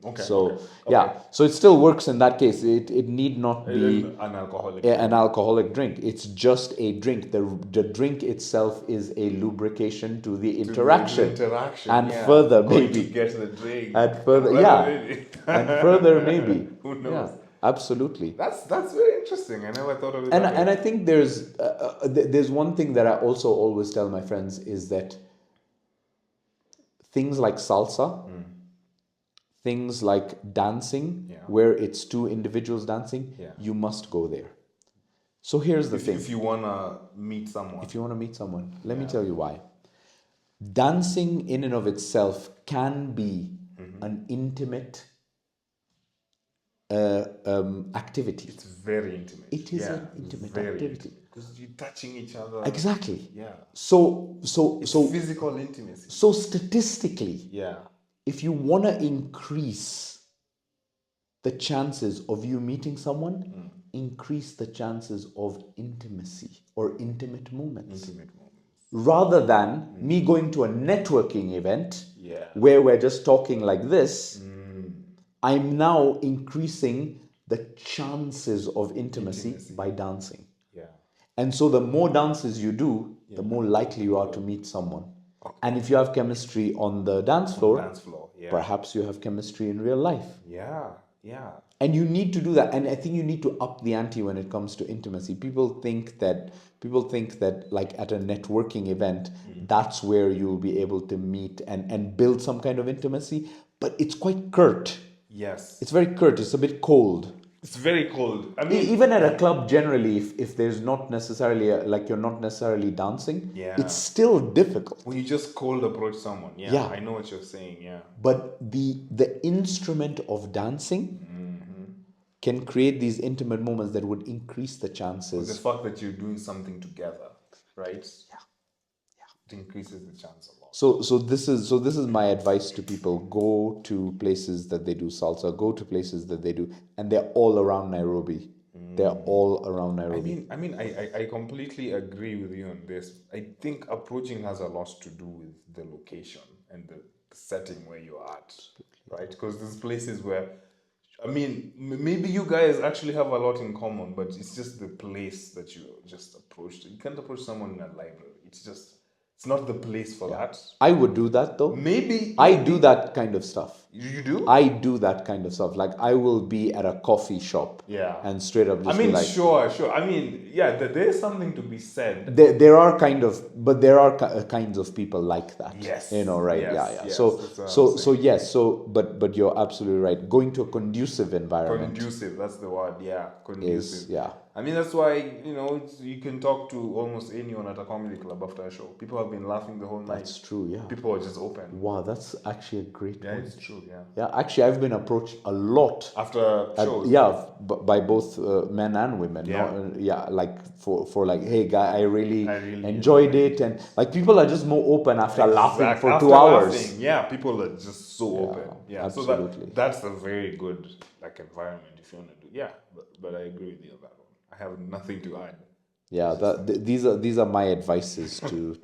Okay. So so it still works in that case. It need not be an alcoholic drink. It's just a drink. The drink itself is a lubrication to the interaction. And further maybe to get the drink. And further and further maybe. Who knows? Yeah, absolutely. That's very interesting. I never thought of it. And I think there's one thing that I also always tell my friends is that things like salsa, things like dancing, where it's two individuals dancing, you must go there. So here's the thing. If you want to meet someone. Let me tell you why. Dancing in and of itself can be an intimate activity. It's very intimate. It is an intimate activity. Because you're touching each other. Exactly. Yeah. So physical intimacy. So statistically, yeah, if you want to increase the chances of you meeting someone, increase the chances of intimacy or intimate moments. Rather than me going to a networking event where we're just talking like this, I'm now increasing the chances of intimacy by dancing. Yeah. And so the more dances you do, the more likely you are to meet someone. Okay. And if you have chemistry on the dance floor, perhaps you have chemistry in real life. Yeah, yeah. And you need to do that. And I think you need to up the ante when it comes to intimacy. People think that like at a networking event, that's where you'll be able to meet and build some kind of intimacy. But it's quite curt. Yes. It's very curt. It's a bit cold. It's very cold. I mean, even at a club, generally, if there's not necessarily like you're not necessarily dancing, it's still difficult. When you just cold approach someone, I know what you're saying. Yeah. But the instrument of dancing can create these intimate moments that would increase the chances. The fact that you're doing something together, right? Yeah. It increases the chance a lot. So this is my advice to people. Go to places that they do salsa, go to places that they do, and they're all around Nairobi. They're all around Nairobi. I mean, I completely agree with you on this. I think approaching has a lot to do with the location and the setting where you're at. right? Because there's places where, I mean, maybe you guys actually have a lot in common, but it's just the place that you just approached. You can't approach someone in a library. It's not the place for that. I would do that though. Maybe I do that kind of stuff. You do? I do that kind of stuff. Like I will be at a coffee shop, Yeah. and straight up I just mean, be like, sure. I mean, yeah, there is something to be said. there are kind of, but there are kinds of people like that. Yes. You know, right? Yes, Yeah. yes, So that's what I'm so saying. yes. So but you're absolutely right. Going to a conducive environment. Conducive, that's the word. Yeah, conducive. Yeah. I mean, that's why, you can talk to almost anyone at a comedy club after a show. People have been laughing the whole night. That's true. Yeah. People are just open. Wow, that's actually a great Yeah, point. it's true. Yeah. Yeah, actually, I've been approached a lot. After shows. Yeah, by both men and women. Yeah. No? Yeah, like for like, hey guy, I really really enjoyed it, and like people are just more open after laughing for After 2 hours. laughing, yeah, people are just so open. Yeah, absolutely. So that's a very good environment if you want to do. Yeah, but I agree with you on that one. I have nothing to add. Yeah, these are my advices to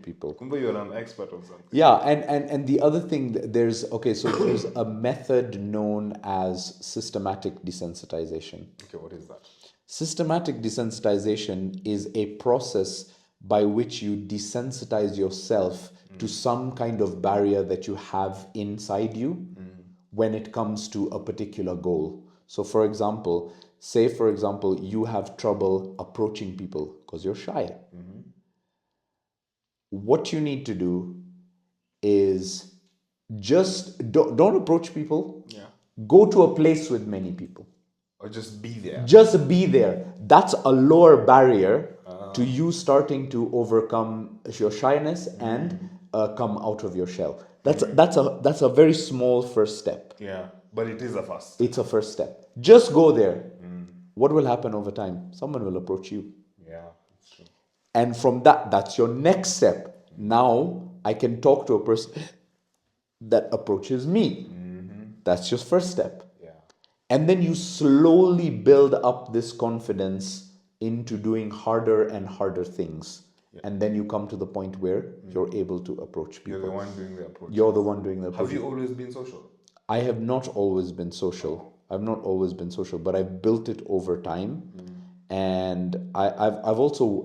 people. Kumba, you're an expert of something. Yeah, and the other thing, there's a method known as systematic desensitization. Okay, what is that? Systematic desensitization is a process by which you desensitize yourself to some kind of barrier that you have inside you when it comes to a particular goal. So for example, you have trouble approaching people because you're shy. What you need to do is just don't approach people. Yeah. Go to a place with many people. Or just be there. Just be there. That's a lower barrier to you starting to overcome your shyness and come out of your shell. That's a very small first step. Yeah, but it is a first. It's a first step. Just go there. What will happen over time? Someone will approach you. Yeah, that's true. And from that's your next step. Now I can talk to a person that approaches me. That's your first step. Yeah. And then you slowly build up this confidence into doing harder and harder things. Yeah. And then you come to the point where you're able to approach people. You're the one doing the approach. You're the one doing the approach. Have you always been social? I have not always been social. I've not always been social, but I've built it over time. And I've also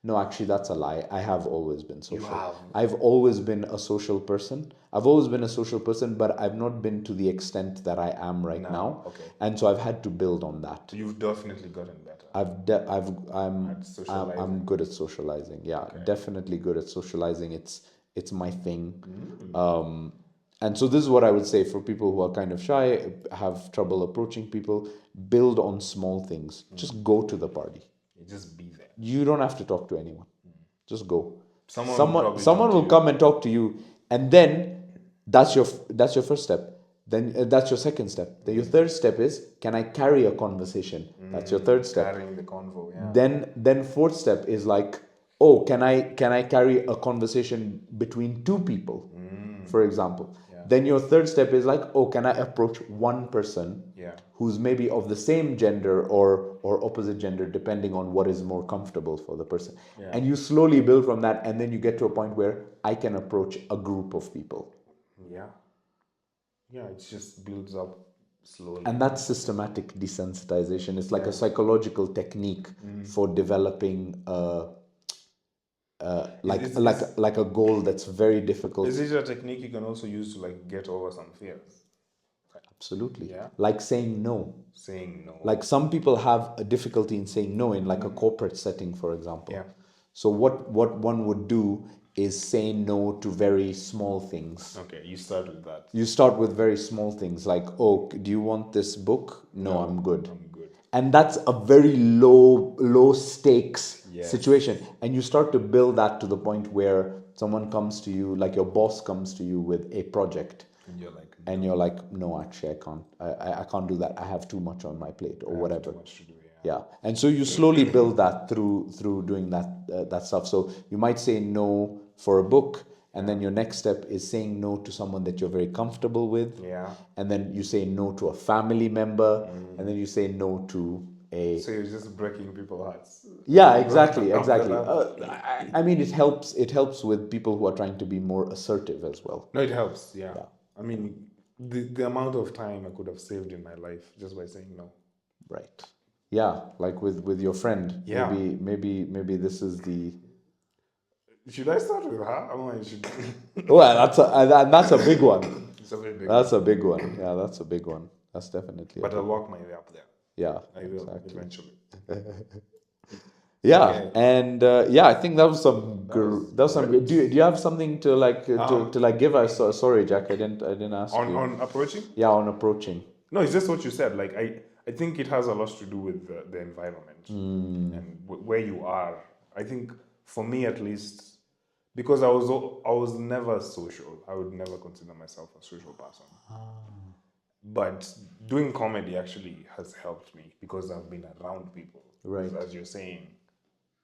no, actually that's a lie. I have always been social. You have. I've always been a social person. But I've not been to the extent that I am right now. Okay. And so I've had to build on that. You've definitely gotten better. I'm good at socializing. Yeah, okay. Definitely good at socializing. It's my thing. And so this is what I would say for people who are kind of shy, have trouble approaching people. Build on small things. Just go to the party. Just be there. You don't have to talk to anyone. Just go. Someone will come and talk to you, and then that's your first step. Then that's your second step. Then your third step is, can I carry a conversation? That's your third step. Carrying the convo. Yeah. Then fourth step is like, oh, can I carry a conversation between two people, for example? Yeah. Then your third step is like, oh, can I approach one person who's maybe of the same gender or opposite gender, depending on what is more comfortable for the person. Yeah. And you slowly build from that, and then you get to a point where I can approach a group of people. Yeah. Yeah, it just builds up slowly. And that's systematic desensitization. It's like a psychological technique for developing like a goal that's very difficult. Is it a technique you can also use to get over some fears? Absolutely. Yeah. Like saying no. Saying no. Like some people have a difficulty in saying no in a corporate setting, for example. Yeah. So what one would do is say no to very small things. Okay, you start with that. You start with very small things like, oh, do you want this book? No, I'm good. And that's a very low stakes situation. And you start to build that to the point where someone comes to you, like your boss comes to you with a project. And you're like, no, actually, I can't do that. I have too much on my plate or whatever. Too much to do, yeah. And so you slowly build that through doing that stuff. So you might say no for a book, and then your next step is saying no to someone that you're very comfortable with. Yeah. And then you say no to a family member, and then you say no to a... So you're just breaking people's hearts. Yeah, exactly. I mean, it helps with people who are trying to be more assertive as well. No, it helps, yeah. I mean, the amount of time I could have saved in my life just by saying no. Right. Yeah, like with your friend. Yeah. Maybe this is the. Should I start with her? I mean, I should. Well, that's a big one. It's a very big That's one. a big one. Yeah, that's a big one. That's definitely. But I'll walk my way up there. Yeah, I will exactly. eventually. Yeah, Okay. and yeah, I think that was some. That That was some. great. Do you have something to like to like give us? Sorry, Jack, I didn't ask you. On approaching? Yeah, on approaching. No, it's just what you said. Like I think it has a lot to do with the environment and where you are. I think for me at least, because I was never social. I would never consider myself a social person. But doing comedy actually has helped me because I've been around people. Right. As you're saying,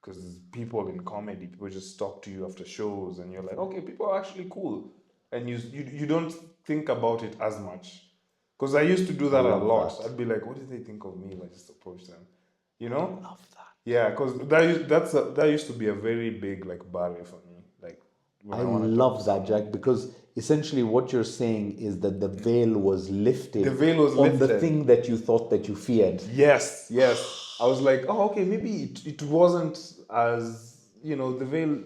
because people in comedy, people just talk to you after shows, and you're like, okay, people are actually cool, and you don't think about it as much. Because I used to do that a love lot. that. I'd be like, what do they think of me if I just approach them? You know? Love that. Yeah, because that used to be a very big like barrier for me. Like when I wanted to love talk that, Jack, because essentially what you're saying is that the veil was lifted. The veil was on the lifted. thing that you thought that you feared. Yes, yes. I was like, oh, okay, maybe it wasn't as, the veil,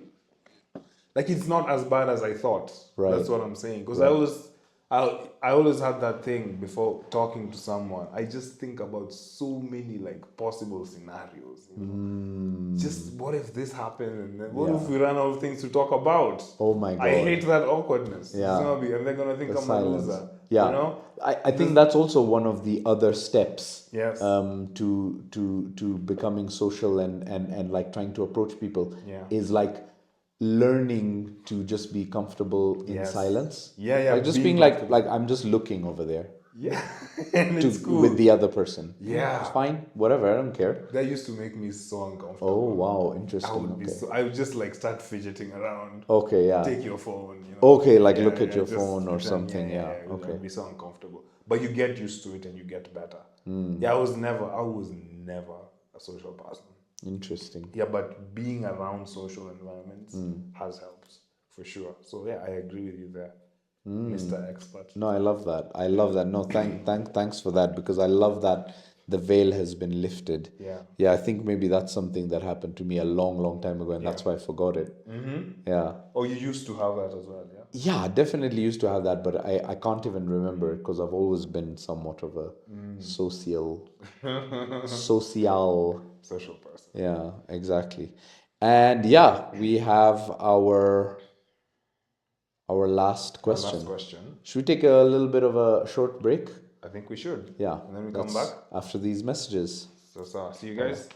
like it's not as bad as I thought. Right. That's what I'm saying. Because Right. I always had that thing before talking to someone. I just think about so many like possible scenarios. Just what if this happened, and then what if we ran out of things to talk about? Oh my God. I hate that awkwardness. Yeah. It's gonna be, and they're gonna think I'm a loser. Yeah. You know? I think that's also one of the other steps. Yes. To becoming social and like trying to approach people. Yeah. Is like learning to just be comfortable in Yes. silence. Yeah, yeah. Like just being like I'm just looking over there. Yeah. And it's cool. With the other person. Yeah. It's fine. Whatever. I don't care. That used to make me so uncomfortable. Oh wow, interesting. I would just like start fidgeting around. Okay, yeah. Take your phone, Okay, like look at your just phone or pretend, something. Yeah. It Okay. would be so uncomfortable. But you get used to it and you get better. Yeah, I was never a social person. Interesting. Yeah, but being around social environments has helped for sure. So yeah, I agree with you there, Mr. Expert. No, I love that. I love that. No, thanks for that, because I love that the veil has been lifted. Yeah. Yeah, I think maybe that's something that happened to me a long, long time ago, and that's why I forgot it. Yeah. Oh, you used to have that as well, yeah? Yeah, I definitely used to have that, but I can't even remember it because I've always been somewhat of a social. Social person. Yeah, exactly. And yeah, we have our last question. Last question. Should we take a little bit of a short break? I think we should. Yeah. And then we come back. After these messages. So see you guys.